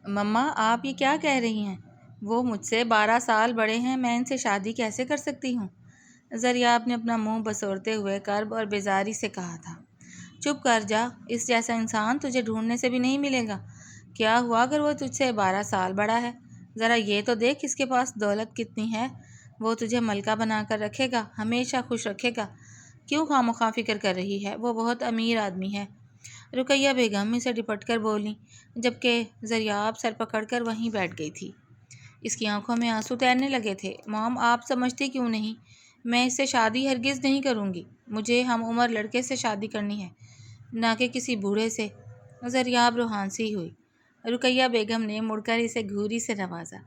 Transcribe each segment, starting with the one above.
مما آپ یہ کیا کہہ رہی ہیں؟ وہ مجھ سے 12 سال بڑے ہیں، میں ان سے شادی کیسے کر سکتی ہوں؟ زریاب نے اپنا منہ بسورتے ہوئے کرب اور بیزاری سے کہا تھا۔ چپ کر جا، اس جیسا انسان تجھے ڈھونڈنے سے بھی نہیں ملے گا۔ کیا ہوا اگر وہ تجھ سے 12 سال بڑا ہے؟ ذرا یہ تو دیکھ اس کے پاس دولت کتنی ہے۔ وہ تجھے ملکہ بنا کر رکھے گا، ہمیشہ خوش رکھے گا۔ کیوں خواہ فکر کر رہی ہے؟ وہ بہت امیر آدمی ہے۔ رقیہ بیگم اسے ڈپٹ کر بولیں، جبکہ زریاب سر پکڑ کر وہیں بیٹھ گئی تھی۔ اس کی آنکھوں میں آنسو تیرنے لگے تھے۔ مام، آپ سمجھتی کیوں نہیں؟ میں اس سے شادی ہرگز نہیں کروں گی۔ مجھے ہم عمر لڑکے سے شادی کرنی ہے، نہ کہ کسی بوڑھے سے۔ زریاب روحانسی ہوئی۔ رقیہ بیگم نے مڑ کر اسے گھوری سے نوازا۔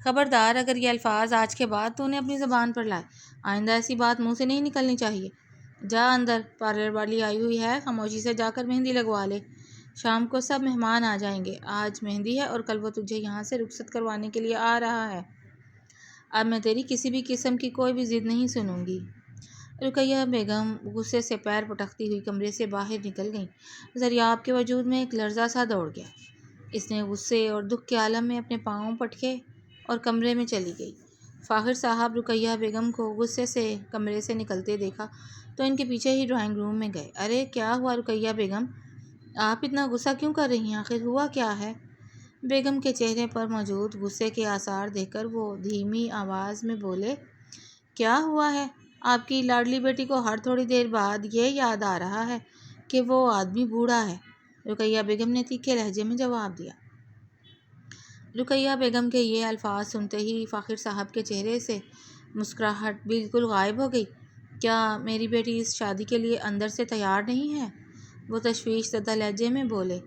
خبردار، اگر یہ الفاظ آج کے بعد تو نے اپنی زبان پر لائے، آئندہ ایسی بات منہ سے نہیں نکلنی چاہیے۔ جا اندر، پارلر والی آئی ہوئی ہے، خاموشی سے جا کر مہندی لگوا لے۔ شام کو سب مہمان آ جائیں گے۔ آج مہندی ہے اور کل وہ تجھے یہاں سے رخصت کروانے کے لیے آ رہا ہے۔ اب میں تیری کسی بھی قسم کی کوئی بھی ضد نہیں سنوں گی۔ رقیہ بیگم غصے سے پیر پٹکتی ہوئی کمرے سے باہر نکل گئیں۔ زریاب کے وجود میں ایک لرزہ سا دوڑ گیا۔ اس نے غصے اور دکھ کے عالم میں اپنے پاؤں پٹکے اور کمرے میں چلی گئی۔ فاخر صاحب رقیہ بیگم کو غصے سے کمرے سے نکلتے دیکھا تو ان کے پیچھے ہی ڈرائنگ روم میں گئے۔ ارے کیا ہوا رقیہ بیگم؟ آپ اتنا غصہ کیوں کر رہی ہیں؟ آخر ہوا کیا ہے؟ بیگم کے چہرے پر موجود غصے کے آثار دیکھ کر وہ دھیمی آواز میں بولے، کیا ہوا ہے؟ آپ کی لاڈلی بیٹی کو ہر تھوڑی دیر بعد یہ یاد آ رہا ہے کہ وہ آدمی بوڑھا ہے۔ رقیہ بیگم نے تیکھے لہجے میں جواب دیا۔ رقیہ بیگم کے یہ الفاظ سنتے ہی فاخر صاحب کے چہرے سے مسکراہٹ بالکل غائب ہو گئی۔ کیا میری بیٹی اس شادی کے لیے اندر سے تیار نہیں ہے؟ وہ تشویش زدہ لہجے میں بولے۔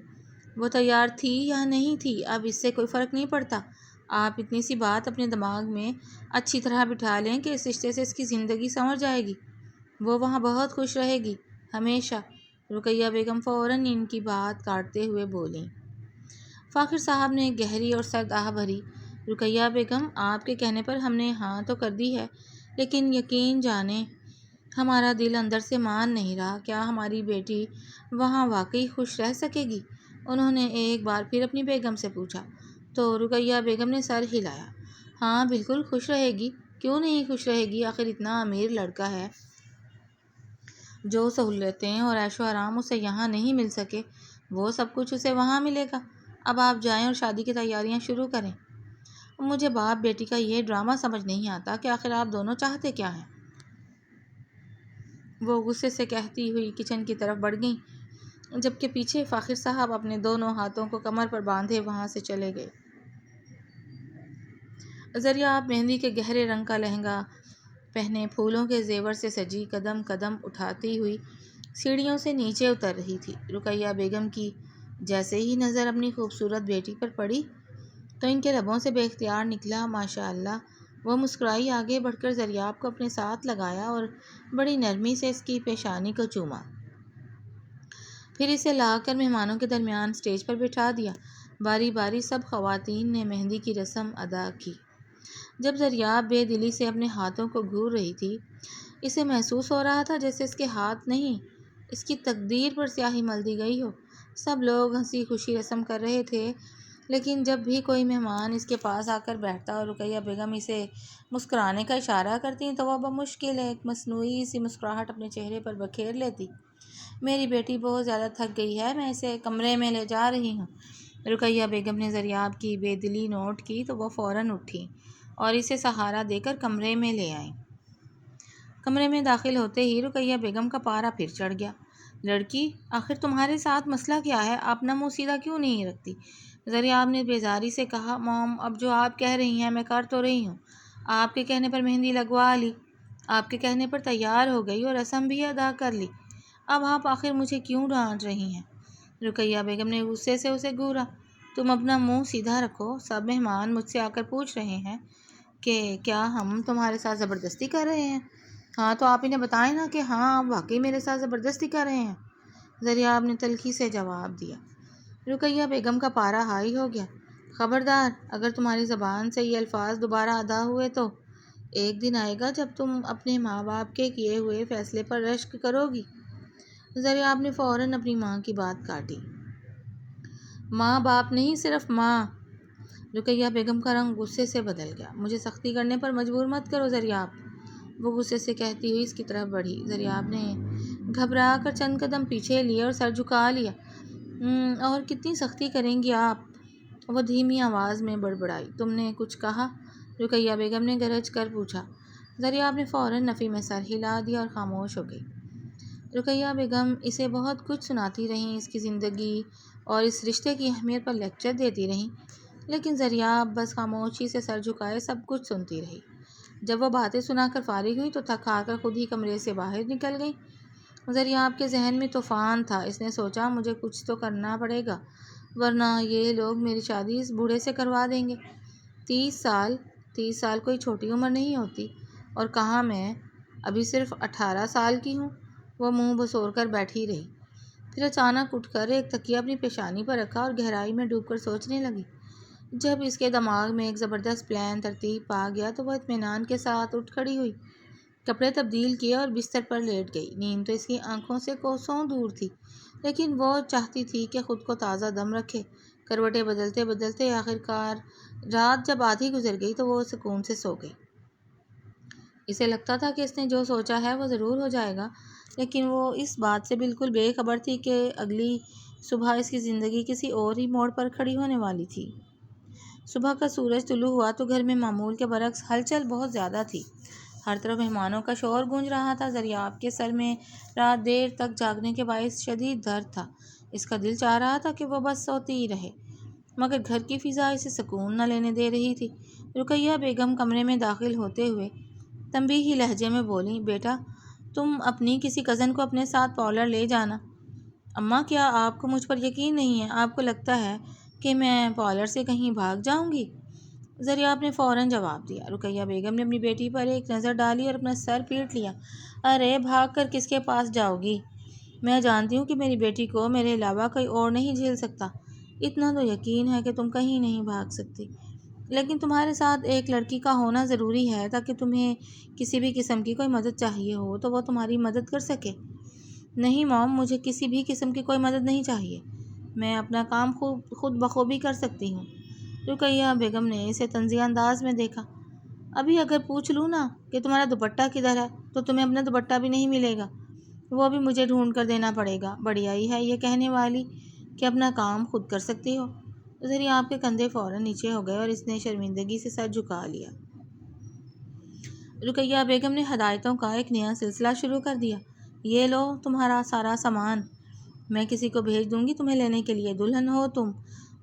وہ تیار تھی یا نہیں تھی اب اس سے کوئی فرق نہیں پڑتا۔ آپ اتنی سی بات اپنے دماغ میں اچھی طرح بٹھا لیں کہ اس رشتے سے اس کی زندگی سنور جائے گی۔ وہ وہاں بہت خوش رہے گی، ہمیشہ۔ رقیہ بیگم فوراً ان کی بات کاٹتے ہوئے بولیں۔ فاخر صاحب نے گہری اور سرد آہ بھری۔ رقیہ بیگم، آپ کے کہنے پر ہم نے ہاں تو کر دی ہے، لیکن یقین جانیں ہمارا دل اندر سے مان نہیں رہا۔ کیا ہماری بیٹی وہاں واقعی خوش رہ سکے گی؟ انہوں نے ایک بار پھر اپنی بیگم سے پوچھا تو رقیہ بیگم نے سر ہلایا۔ ہاں بالکل خوش رہے گی، کیوں نہیں خوش رہے گی؟ آخر اتنا امیر لڑکا ہے۔ جو سہولتیں اور عیش و آرام اسے یہاں نہیں مل سکے، وہ سب کچھ اسے وہاں ملے گا۔ اب آپ جائیں اور شادی کی تیاریاں شروع کریں۔ مجھے باپ بیٹی کا یہ ڈرامہ سمجھ نہیں آتا کہ آخر آپ دونوں چاہتے کیا ہیں؟ وہ غصے سے کہتی ہوئی کچن کی طرف بڑھ گئیں، جبکہ پیچھے فاخر صاحب اپنے دونوں ہاتھوں کو کمر پر باندھے وہاں سے چلے گئے۔ زریاب مہندی کے گہرے رنگ کا لہنگا پہنے پھولوں کے زیور سے سجی قدم قدم اٹھاتی ہوئی سیڑھیوں سے نیچے اتر رہی تھی۔ رقیہ بیگم کی جیسے ہی نظر اپنی خوبصورت بیٹی پر پڑی تو ان کے لبوں سے بے اختیار نکلا، ماشاء اللہ۔ وہ مسکرائی، آگے بڑھ کر زریاب کو اپنے ساتھ لگایا اور بڑی نرمی سے اس کی پیشانی کو چوما۔ پھر اسے لا کر مہمانوں کے درمیان سٹیج پر بٹھا دیا۔ باری باری سب خواتین نے مہندی کی رسم ادا کی۔ جب زریاب بے دلی سے اپنے ہاتھوں کو گھور رہی تھی، اسے محسوس ہو رہا تھا جیسے اس کے ہاتھ نہیں، اس کی تقدیر پر سیاہی مل دی گئی ہو۔ سب لوگ ہنسی خوشی رسم کر رہے تھے، لیکن جب بھی کوئی مہمان اس کے پاس آ کر بیٹھتا اور رقیہ بیگم اسے مسکرانے کا اشارہ کرتی تو وہ بمشکل ایک مصنوعی سی مسکراہٹ اپنے چہرے پر بکھیر لیتی۔ میری بیٹی بہت زیادہ تھک گئی ہے، میں اسے کمرے میں لے جا رہی ہوں۔ رقیہ بیگم نے زریاب کی بے دلی نوٹ کی تو وہ فوراً اٹھیں اور اسے سہارا دے کر کمرے میں لے آئیں۔ کمرے میں داخل ہوتے ہی رقیہ بیگم کا پارا پھر چڑھ گیا۔ لڑکی، آخر تمہارے ساتھ مسئلہ کیا ہے؟ آپ اپنا منہ سیدھا کیوں نہیں رکھتی؟ زریاب نے بیزاری سے کہا۔ مام، اب جو آپ کہہ رہی ہیں میں کر تو رہی ہوں۔ آپ کے کہنے پر مہندی لگوا لی، آپ کے کہنے پر تیار ہو گئی اور رسم بھی ادا کر لی۔ اب آپ آخر مجھے کیوں ڈانٹ رہی ہیں؟ رقیہ بیگم نے غصے سے اسے گھورا۔ تم اپنا منہ سیدھا رکھو۔ سب مہمان مجھ سے آ کر پوچھ رہے ہیں کہ کیا ہم تمہارے ساتھ زبردستی کر رہے ہیں؟ ہاں تو آپ انہیں بتائیں نا کہ ہاں آپ واقعی میرے ساتھ زبردستی کر رہے ہیں۔ زریاب نے تلخی سے جواب دیا۔ رقیہ بیگم کا پارا ہائی ہو گیا۔ خبردار، اگر تمہاری زبان سے یہ الفاظ دوبارہ ادا ہوئے تو ایک دن آئے گا جب تم اپنے ماں باپ کے کیے ہوئے فیصلے پر رشک کرو گی۔ زریاب نے فوراً اپنی ماں کی بات کاٹی۔ ماں باپ نہیں، صرف ماں۔ رقیہ بیگم کا رنگ غصے سے بدل گیا۔ مجھے سختی کرنے پر مجبور مت کرو زریاب، وہ غصے سے کہتی ہوئی اس کی طرف بڑھی۔ زریاب نے گھبرا کر چند قدم پیچھے لیے اور سر جھکا لیا۔ اور کتنی سختی کریں گی آپ؟ وہ دھیمی آواز میں بڑبڑائی۔ تم نے کچھ کہا؟ رقیہ بیگم نے گرج کر پوچھا۔ زریاب نے فوراً نفی میں سر ہلا دیا اور خاموش ہو گئی۔ رقیہ بیگم اسے بہت کچھ سناتی رہیں، اس کی زندگی اور اس رشتے کی اہمیت پر لیکچر دیتی رہیں، لیکن زریاب بس خاموشی سے سر جھکائے سب کچھ سنتی رہی۔ جب وہ باتیں سنا کر فارغ ہوئی تو تھک ہار کر خود ہی کمرے سے باہر نکل گئی۔ زریاب کے ذہن میں طوفان تھا۔ اس نے سوچا مجھے کچھ تو کرنا پڑے گا ورنہ یہ لوگ میری شادی اس بوڑھے سے کروا دیں گے۔ 30 سال کوئی چھوٹی عمر نہیں ہوتی، اور کہاں میں ابھی صرف 18 سال کی ہوں۔ وہ منہ بسور کر بیٹھی رہی، پھر اچانک اٹھ کر ایک تکیہ اپنی پیشانی پر رکھا اور گہرائی میں ڈوب کر سوچنے لگی۔ جب اس کے دماغ میں ایک زبردست پلان ترتیب پا گیا تو وہ اطمینان کے ساتھ اٹھ کھڑی ہوئی، کپڑے تبدیل کیے اور بستر پر لیٹ گئی۔ نیند تو اس کی آنکھوں سے کوسوں دور تھی، لیکن وہ چاہتی تھی کہ خود کو تازہ دم رکھے۔ کروٹیں بدلتے بدلتے آخرکار رات جب آدھی گزر گئی تو وہ سکون سے سو گئی۔ اسے لگتا تھا کہ اس نے جو سوچا ہے وہ ضرور ہو جائے گا، لیکن وہ اس بات سے بالکل بے خبر تھی کہ اگلی صبح اس کی زندگی کسی اور ہی موڑ پر کھڑی ہونے والی تھی۔ صبح کا سورج طلوع ہوا تو گھر میں معمول کے برعکس ہلچل بہت زیادہ تھی۔ ہر طرف مہمانوں کا شور گونج رہا تھا۔ زریاب کے سر میں رات دیر تک جاگنے کے باعث شدید درد تھا۔ اس کا دل چاہ رہا تھا کہ وہ بس سوتی ہی رہے، مگر گھر کی فضا اسے سکون نہ لینے دے رہی تھی۔ رقیہ بیگم کمرے میں داخل ہوتے ہوئے تنبیہی لہجے میں بولیں، بیٹا تم اپنی کسی کزن کو اپنے ساتھ پارلر لے جانا۔ اماں کیا آپ کو مجھ پر یقین نہیں ہے؟ آپ کو لگتا ہے کہ میں پارلر سے کہیں بھاگ جاؤں گی؟ زریاب نے فوراً جواب دیا۔ رقیہ بیگم نے اپنی بیٹی پر ایک نظر ڈالی اور اپنا سر پیٹ لیا۔ ارے بھاگ کر کس کے پاس جاؤ گی؟ میں جانتی ہوں کہ میری بیٹی کو میرے علاوہ کوئی اور نہیں جھیل سکتا۔ اتنا تو یقین ہے کہ تم کہیں نہیں بھاگ سکتی، لیکن تمہارے ساتھ ایک لڑکی کا ہونا ضروری ہے تاکہ تمہیں کسی بھی قسم کی کوئی مدد چاہیے ہو تو وہ تمہاری مدد کر سکے۔ نہیں موم، مجھے کسی بھی قسم کی کوئی مدد نہیں چاہیے، میں اپنا کام خود بخوبی کر سکتی ہوں۔ رقیہ بیگم نے اسے طنزیہ انداز میں دیکھا۔ ابھی اگر پوچھ لوں نا کہ تمہارا دوپٹہ کدھر ہے تو تمہیں اپنا دوپٹہ بھی نہیں ملے گا، وہ بھی مجھے ڈھونڈ کر دینا پڑے گا۔ بڑی آئی ہے یہ کہنے والی کہ اپنا کام خود کر سکتی ہو۔ زریاب کے کندھے فوراً نیچے ہو گئے اور اس نے شرمندگی سے سر جھکا لیا۔ رقیہ بیگم نے ہدایتوں کا ایک نیا سلسلہ شروع کر دیا۔ یہ لو تمہارا سارا سامان، میں کسی کو بھیج دوں گی تمہیں لینے کے لیے۔ دلہن ہو تم،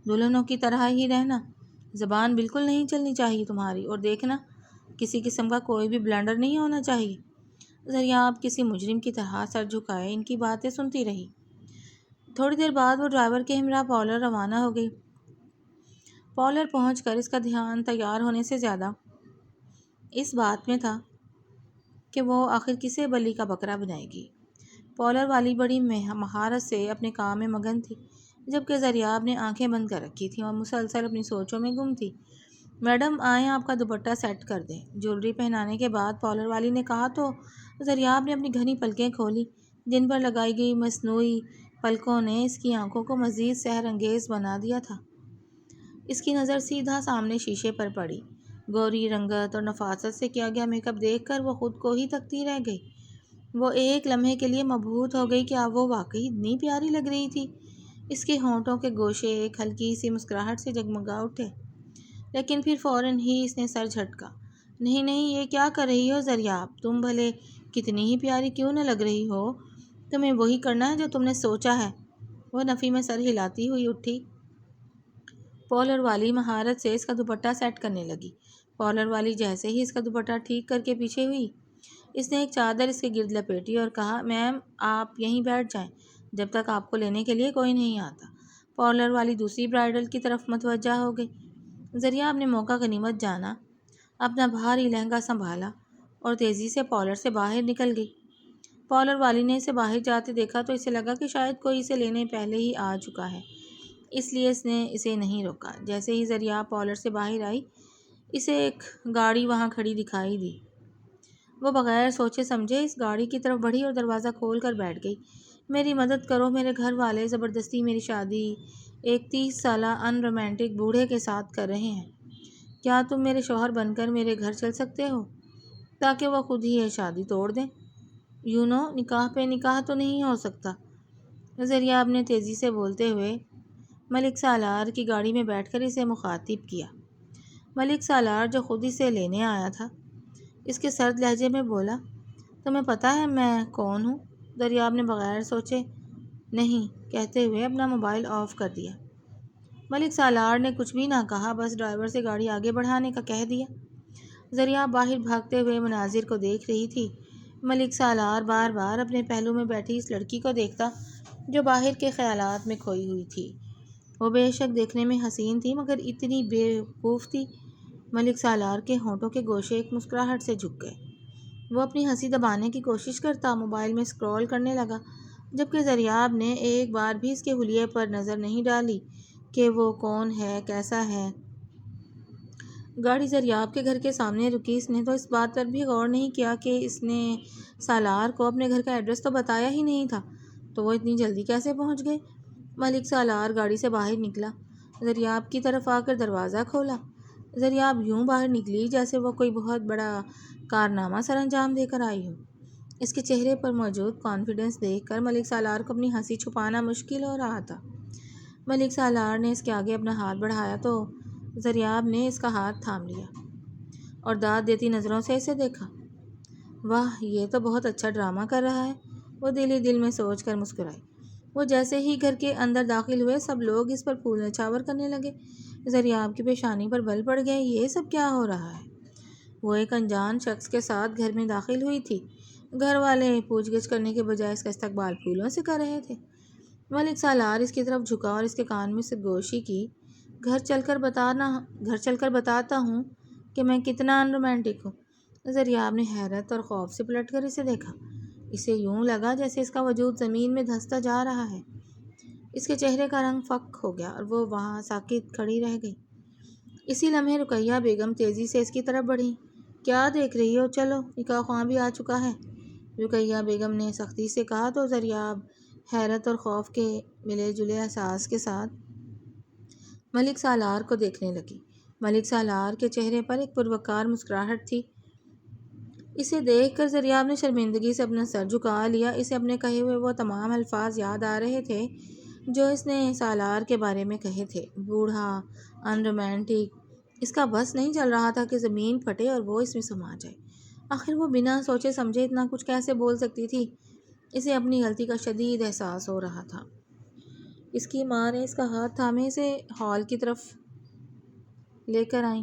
دلہنوں کی طرح ہی رہنا، زبان بالکل نہیں چلنی چاہیے تمہاری، اور دیکھنا کسی قسم کا کوئی بھی بلنڈر نہیں ہونا چاہیے۔ زریاب کسی مجرم کی طرح سر جھکائے ان کی باتیں سنتی رہی۔ تھوڑی دیر بعد وہ ڈرائیور کے ہمراہ پارلر روانہ ہو گئی۔ پارلر پہنچ کر اس کا دھیان تیار ہونے سے زیادہ اس بات میں تھا کہ وہ آخر کسے بلی کا بکرا بنائے گی۔ پارلر والی بڑی مہارت سے اپنے کام میں مگن تھی، جبکہ زریاب نے آنکھیں بند کر رکھی تھیں اور مسلسل اپنی سوچوں میں گم تھی۔ میڈم آئیں آپ کا دوپٹہ سیٹ کر دیں۔ جیولری پہنانے کے بعد پارلر والی نے کہا تو زریاب نے اپنی گھنی پلکیں کھولیں، جن پر لگائی گئی مصنوعی پلکوں نے اس کی آنکھوں کو مزید سحر انگیز بنا دیا تھا۔ اس کی نظر سیدھا سامنے شیشے پر پڑی۔ گوری رنگت اور نفاست سے کیا گیا میک اپ دیکھ کر وہ خود کو ہی تکتی رہ گئی۔ وہ ایک لمحے کے لیے مبہوت ہو گئی کہ اب وہ واقعی اتنی پیاری لگ رہی تھی۔ اس کے ہونٹوں کے گوشے ایک ہلکی سی مسکراہٹ سے جگمگا اٹھے، لیکن پھر فوراً ہی اس نے سر جھٹکا۔ نہیں نہیں، یہ کیا کر رہی ہو زریاب؟ تم بھلے کتنی ہی پیاری کیوں نہ لگ رہی ہو، تمہیں وہی کرنا ہے جو تم نے سوچا ہے۔ وہ نفی میں سر ہلاتی ہوئی اٹھی۔ پارلر والی مہارت سے اس کا دوپٹہ سیٹ کرنے لگی۔ پارلر والی جیسے ہی اس کا دوپٹہ ٹھیک کر کے پیچھے ہوئی، اس نے ایک چادر اس کے گرد لپیٹی اور کہا، میم آپ یہیں بیٹھ جائیں جب تک آپ کو لینے کے لیے کوئی نہیں آتا۔ پارلر والی دوسری برائڈل کی طرف متوجہ ہو گئی۔ زریاب نے موقع غنیمت جانا، اپنا بھاری لہنگا سنبھالا اور تیزی سے پارلر سے باہر نکل گئی۔ پارلر والی نے اسے باہر جاتے دیکھا تو اسے لگا کہ شاید کوئی اسے لینے پہلے ہی آ چکا ہے، اس لیے اس نے اسے نہیں روکا۔ جیسے ہی زریاب پارلر سے باہر آئی، اسے ایک گاڑی وہاں کھڑی دکھائی دی۔ وہ بغیر سوچے سمجھے اس گاڑی کی طرف بڑھی اور دروازہ کھول کر بیٹھ گئی۔ میری مدد کرو میرے گھر والے زبردستی میری شادی ایک 30 سالہ ان رومانٹک بوڑھے کے ساتھ کر رہے ہیں۔ کیا تم میرے شوہر بن کر میرے گھر چل سکتے ہو تاکہ وہ خود ہی یہ شادی توڑ دیں؟ نکاح پہ نکاح تو نہیں ہو سکتا۔ زریاب نے تیزی سے بولتے ہوئے ملک سالار کی گاڑی میں بیٹھ کر اسے مخاطب کیا۔ ملک سالار جو خود اسے لینے آیا تھا اس کے سرد لہجے میں بولا، تمہیں پتہ ہے میں کون ہوں؟ زریاب نے بغیر سوچے نہیں کہتے ہوئے اپنا موبائل آف کر دیا۔ ملک سالار نے کچھ بھی نہ کہا، بس ڈرائیور سے گاڑی آگے بڑھانے کا کہہ دیا۔ زریاب باہر بھاگتے ہوئے مناظر کو دیکھ رہی تھی۔ ملک سالار بار بار اپنے پہلو میں بیٹھی اس لڑکی کو دیکھتا جو باہر کے خیالات میں کھوئی ہوئی تھی۔ وہ بے شک دیکھنے میں حسین تھی مگر اتنی بے وقوف تھی۔ ملک سالار کے ہونٹوں کے گوشے ایک مسکراہٹ سے جھک گئے۔ وہ اپنی ہنسی دبانے کی کوشش کرتا موبائل میں اسکرول کرنے لگا، جبکہ زریاب نے ایک بار بھی اس کے حلیے پر نظر نہیں ڈالی کہ وہ کون ہے، کیسا ہے۔ گاڑی زریاب کے گھر کے سامنے رکی۔ اس نے تو اس بات پر بھی غور نہیں کیا کہ اس نے سالار کو اپنے گھر کا ایڈریس تو بتایا ہی نہیں تھا، تو وہ اتنی جلدی کیسے پہنچ گئے؟ ملک سالار گاڑی سے باہر نکلا، زریاب کی طرف آ کر دروازہ کھولا۔ زریاب یوں باہر نکلی جیسے وہ کوئی بہت بڑا کارنامہ سر انجام دے کر آئی ہو۔ اس کے چہرے پر موجود کانفیڈنس دیکھ کر ملک سالار کو اپنی ہنسی چھپانا مشکل ہو رہا تھا۔ ملک سالار نے اس کے آگے اپنا ہاتھ بڑھایا تو زریاب نے اس کا ہاتھ تھام لیا اور داد دیتی نظروں سے اسے دیکھا۔ واہ، یہ تو بہت اچھا ڈرامہ کر رہا ہے، وہ دل ہی دل میں سوچ کر مسکرائی۔ وہ جیسے ہی گھر کے اندر داخل ہوئے سب لوگ اس پر پھول نچھاور کرنے لگے۔ زریاب کی پیشانی پر بل پڑ گئے، یہ سب کیا ہو رہا ہے؟ وہ ایک انجان شخص کے ساتھ گھر میں داخل ہوئی تھی۔ گھر والے پوچھ گچھ کرنے کے بجائے اس کا استقبال پھولوں سے کر رہے تھے۔ ملک سالار اس کی طرف جھکا اور اس کے کان میں سرگوشی کی، گھر چل کر بتاتا ہوں کہ میں کتنا ان رومانٹک ہوں۔ زریاب نے حیرت اور خوف سے پلٹ کر اسے دیکھا۔ اسے یوں لگا جیسے اس کا وجود زمین میں دھنستا جا رہا ہے۔ اس کے چہرے کا رنگ فک ہو گیا اور وہ وہاں ساکت کھڑی رہ گئی۔ اسی لمحے رقیہ بیگم تیزی سے اس کی طرف بڑھی۔ کیا دیکھ رہی ہو؟ چلو، نکاح خواں بھی آ چکا ہے، رقیہ بیگم نے سختی سے کہا تو زریاب حیرت اور خوف کے ملے جلے احساس کے ساتھ ملک سالار کو دیکھنے لگی۔ ملک سالار کے چہرے پر ایک پروقار مسکراہٹ تھی۔ اسے دیکھ کر زریاب نے شرمندگی سے اپنا سر جھکا لیا۔ اسے اپنے کہے ہوئے وہ تمام الفاظ یاد آ رہے تھے جو اس نے سالار کے بارے میں کہے تھے۔ بوڑھا، ان رومانٹک۔ اس کا بس نہیں چل رہا تھا کہ زمین پھٹے اور وہ اس میں سما جائے۔ آخر وہ بنا سوچے سمجھے اتنا کچھ کیسے بول سکتی تھی؟ اسے اپنی غلطی کا شدید احساس ہو رہا تھا۔ اس کی ماں نے اس کا ہاتھ تھامے اسے ہال کی طرف لے کر آئیں۔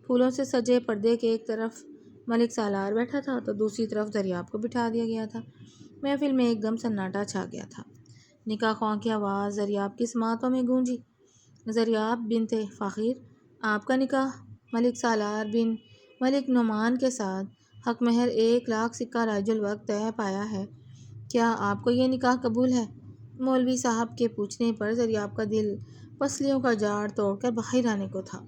پھولوں سے سجے پردے کے ایک طرف ملک سالار بیٹھا تھا تو دوسری طرف زریاب کو بٹھا دیا گیا تھا۔ محفل میں ایک دم سناٹا چھا گیا تھا۔ نکاح خواں کی آواز زریاب کی سماعتوں میں گونجی۔ زریاب بنت فقیر، آپ کا نکاح ملک سالار بن ملک نعمان کے ساتھ حق مہر 1,00,000 سکہ رائج الوقت طے پایا ہے۔ کیا آپ کو یہ نکاح قبول ہے؟ مولوی صاحب کے پوچھنے پر زریاب کا دل پسلیوں کا جاڑ توڑ کر باہر آنے کو تھا۔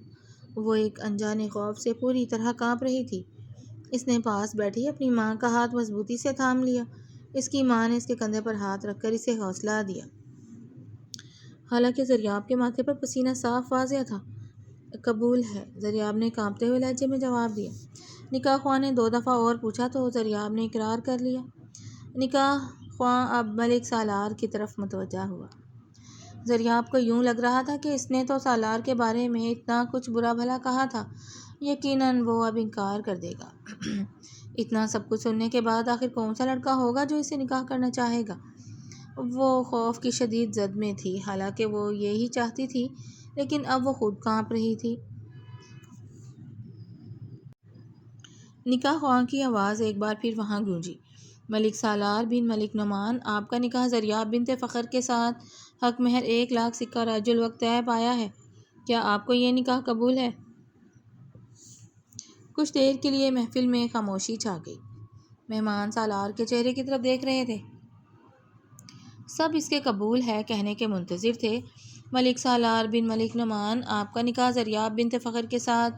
وہ ایک انجانے خوف سے پوری طرح کانپ رہی تھی۔ اس نے پاس بیٹھی اپنی ماں کا ہاتھ مضبوطی سے تھام لیا۔ اس کی ماں نے اس کے کندھے پر ہاتھ رکھ کر اسے حوصلہ دیا۔ حالانکہ زریاب کے ماتھے پر پسینہ صاف واضح تھا۔ قبول ہے، زریاب نے کانپتے ہوئے لہجے میں جواب دیا۔ نکاح خواں نے 2 دفعہ اور پوچھا تو زریاب نے اقرار کر لیا۔ نکاح خواں اب ملک سالار کی طرف متوجہ ہوا۔ زریاب کو یوں لگ رہا تھا کہ اس نے تو سالار کے بارے میں اتنا کچھ برا بھلا کہا تھا، یقیناً وہ اب انکار کر دے گا۔ اتنا سب کچھ سننے کے بعد آخر کون سا لڑکا ہوگا جو اسے نکاح کرنا چاہے گا؟ وہ خوف کی شدید زد میں تھی۔ حالانکہ وہ یہی چاہتی تھی لیکن اب وہ خود کانپ رہی تھی۔ نکاح خواں کی آواز ایک بار پھر وہاں گونجی۔ ملک سالار بن ملک نعمان، آپ کا نکاح زریاب بنت فخر کے ساتھ حق مہر 1,00,000 سکہ رائج الوقت طے پایا ہے۔ کیا آپ کو یہ نکاح قبول ہے؟ کچھ دیر کے لیے محفل میں خاموشی چھا گئی۔ مہمان سالار کے چہرے کی طرف دیکھ رہے تھے۔ سب اس کے قبول ہے کہنے کے منتظر تھے۔ ملک سالار بن ملک نعمان، آپ کا نکاح زریاب بنت فخر کے ساتھ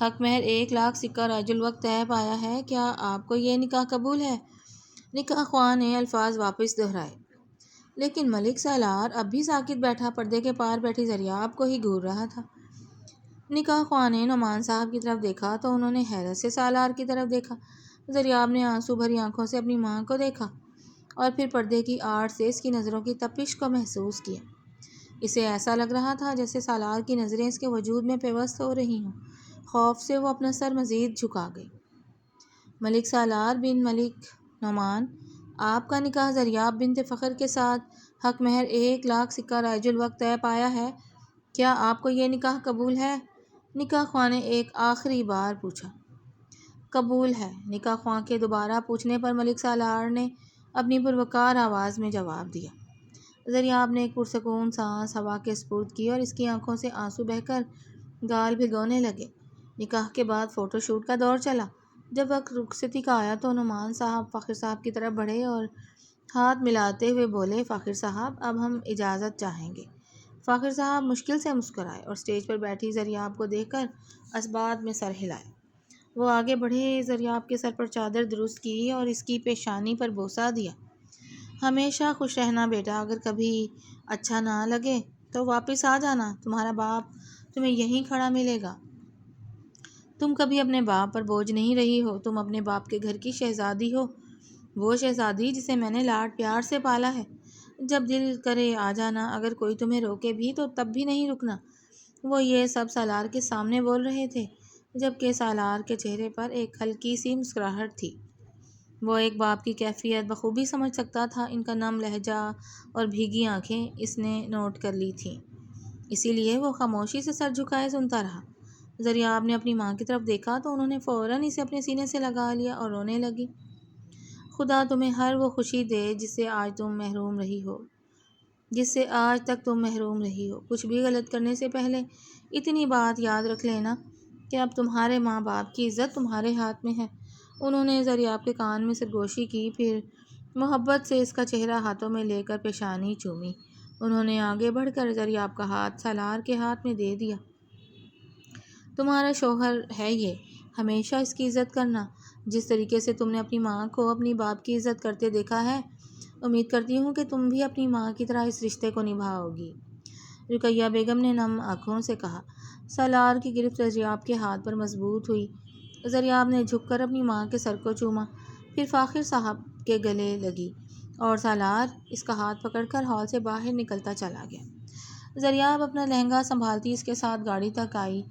حق مہر 1,00,000 سکہ رائج الوقت طے پایا ہے۔ کیا آپ کو یہ نکاح قبول ہے؟ نکاح خواں نے الفاظ واپس دہرائے۔ لیکن ملک سالار اب بھی ساکت بیٹھا پردے کے پار بیٹھی زریاب کو ہی گھور رہا تھا۔ نکاح خواہ نے نعمان صاحب کی طرف دیکھا تو انہوں نے حیرت سے سالار کی طرف دیکھا۔ زریاب نے آنسو بھری آنکھوں سے اپنی ماں کو دیکھا اور پھر پردے کی آڑ سے اس کی نظروں کی تپش کو محسوس کیا۔ اسے ایسا لگ رہا تھا جیسے سالار کی نظریں اس کے وجود میں پیوست ہو رہی ہوں۔ خوف سے وہ اپنا سر مزید جھکا گئی۔ ملک سالار بن ملک نعمان، آپ کا نکاح زریاب بنت فخر کے ساتھ حق مہر 1,00,000 سکہ رائج الوقت طے پایا ہے، کیا آپ کو یہ نکاح قبول ہے؟ نکاح خواہ نے ایک آخری بار پوچھا۔ قبول ہے، نکاح خواہ کے دوبارہ پوچھنے پر ملک سالار نے اپنی پروقار آواز میں جواب دیا۔ زریاب نے ایک پرسکون سانس ہوا کے سپرد کی اور اس کی آنکھوں سے آنسو بہہ کر گال بھگونے لگے۔ نکاح کے بعد فوٹو شوٹ کا دور چلا۔ جب وقت رخصتی کا آیا تو نعمان صاحب فاخر صاحب کی طرف بڑھے اور ہاتھ ملاتے ہوئے بولے، فاخر صاحب اب ہم اجازت چاہیں گے۔ فاخر صاحب مشکل سے مسکرائے اور اسٹیج پر بیٹھی زریاب کو دیکھ کر اسبات میں سر ہلائے۔ وہ آگے بڑھے، زریاب کے سر پر چادر درست کی اور اس کی پیشانی پر بوسہ دیا۔ ہمیشہ خوش رہنا بیٹا، اگر کبھی اچھا نہ لگے تو واپس آ جانا، تمہارا باپ تمہیں یہیں کھڑا ملے گا۔ تم کبھی اپنے باپ پر بوجھ نہیں رہی ہو، تم اپنے باپ کے گھر کی شہزادی ہو، وہ شہزادی جسے میں نے لاڈ پیار سے پالا ہے۔ جب دل کرے آ جانا، اگر کوئی تمہیں روکے بھی تو تب بھی نہیں رکنا۔ وہ یہ سب سالار کے سامنے بول رہے تھے، جبکہ سالار کے چہرے پر ایک ہلکی سی مسکراہٹ تھی۔ وہ ایک باپ کی کیفیت بخوبی سمجھ سکتا تھا۔ ان کا نم لہجہ اور بھیگی آنکھیں اس نے نوٹ کر لی تھیں، اسی لیے وہ خاموشی سے سر جھکائے سنتا رہا۔ زریاب نے اپنی ماں کی طرف دیکھا تو انہوں نے فوراً اسے اپنے سینے سے لگا لیا اور رونے لگی۔ خدا تمہیں ہر وہ خوشی دے جس سے آج تک تم محروم رہی ہو۔ کچھ بھی غلط کرنے سے پہلے اتنی بات یاد رکھ لینا کہ اب تمہارے ماں باپ کی عزت تمہارے ہاتھ میں ہے۔ انہوں نے زریاب کے کان میں سرگوشی کی، پھر محبت سے اس کا چہرہ ہاتھوں میں لے کر پیشانی چومی۔ انہوں نے آگے بڑھ کر زریاب کا ہاتھ سالار کے ہاتھ میں دے دیا۔ تمہارا شوہر ہے یہ، ہمیشہ اس کی عزت کرنا، جس طریقے سے تم نے اپنی ماں کو اپنی باپ کی عزت کرتے دیکھا ہے، امید کرتی ہوں کہ تم بھی اپنی ماں کی طرح اس رشتے کو نبھاؤ گی۔ رقیہ بیگم نے نم آنکھوں سے کہا۔ سالار کی گرفت زریاب کے ہاتھ پر مضبوط ہوئی۔ زریاب نے جھک کر اپنی ماں کے سر کو چوما، پھر فاخر صاحب کے گلے لگی اور سالار اس کا ہاتھ پکڑ کر ہال سے باہر نکلتا چلا گیا۔ زریاب اپنا لہنگا سنبھالتی اس کے ساتھ گاڑی تک آئی۔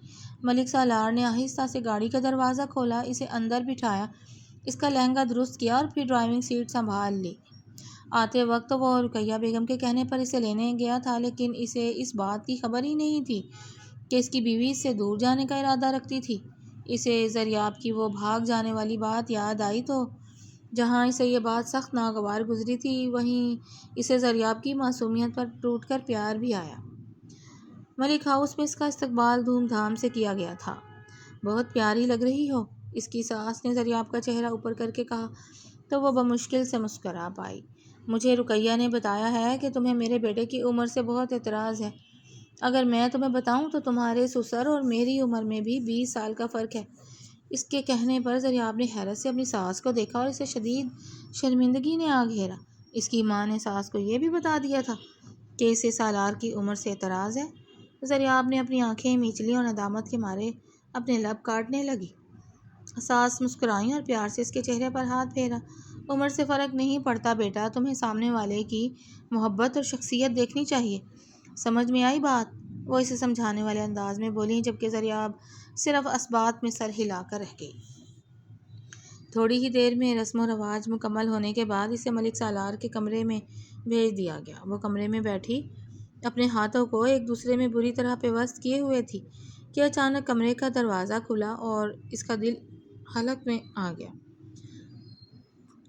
ملک سالار نے آہستہ سے گاڑی کا دروازہ کھولا، اسے اندر بٹھایا، اس کا لہنگا درست کیا اور پھر ڈرائیونگ سیٹ سنبھال لی۔ آتے وقت وہ رقیہ بیگم کے کہنے پر اسے لینے گیا تھا، لیکن اسے اس بات کی خبر ہی نہیں تھی کہ اس کی بیوی اس سے دور جانے کا ارادہ رکھتی تھی۔ اسے زریاب کی وہ بھاگ جانے والی بات یاد آئی تو جہاں اسے یہ بات سخت ناگوار گزری تھی، وہیں اسے زریاب کی معصومیت پر ٹوٹ کر پیار بھی آیا۔ ملک ہاؤس میں اس کا استقبال دھوم دھام سے کیا گیا تھا۔ بہت پیاری لگ رہی ہو، اس کی ساس نے زریاب کا چہرہ اوپر کر کے کہا تو وہ بمشکل سے مسکرا پائی۔ مجھے رقیہ نے بتایا ہے کہ تمہیں میرے بیٹے کی عمر سے بہت اعتراض ہے۔ اگر میں تمہیں بتاؤں تو تمہارے سسر اور میری عمر میں بھی 20 سال کا فرق ہے۔ اس کے کہنے پر زریاب نے حیرت سے اپنی ساس کو دیکھا اور اسے شدید شرمندگی نے آ گھیرا۔ اس کی ماں نے ساس کو یہ بھی بتا دیا تھا کہ اسے سالار کی عمر سے اعتراض ہے۔ زریاب نے اپنی آنکھیں میچ لیں اور ندامت کے مارے اپنے لب کاٹنے لگی۔ ساس مسکرائیں اور پیار سے اس کے چہرے پر ہاتھ پھیرا۔ عمر سے فرق نہیں پڑتا بیٹا، تمہیں سامنے والے کی محبت اور شخصیت دیکھنی چاہیے۔ سمجھ میں آئی بات؟ وہ اسے سمجھانے والے انداز میں بولیں، جبکہ زریاب صرف اسبات میں سر ہلا کر رہ گئی۔ تھوڑی ہی دیر میں رسم و رواج مکمل ہونے کے بعد اسے ملک سالار کے کمرے میں بھیج دیا گیا۔ وہ کمرے میں بیٹھی اپنے ہاتھوں کو ایک دوسرے میں بری طرح پیوست کیے ہوئے تھی کہ اچانک کمرے کا دروازہ کھلا اور اس کا دل حلق میں آ گیا۔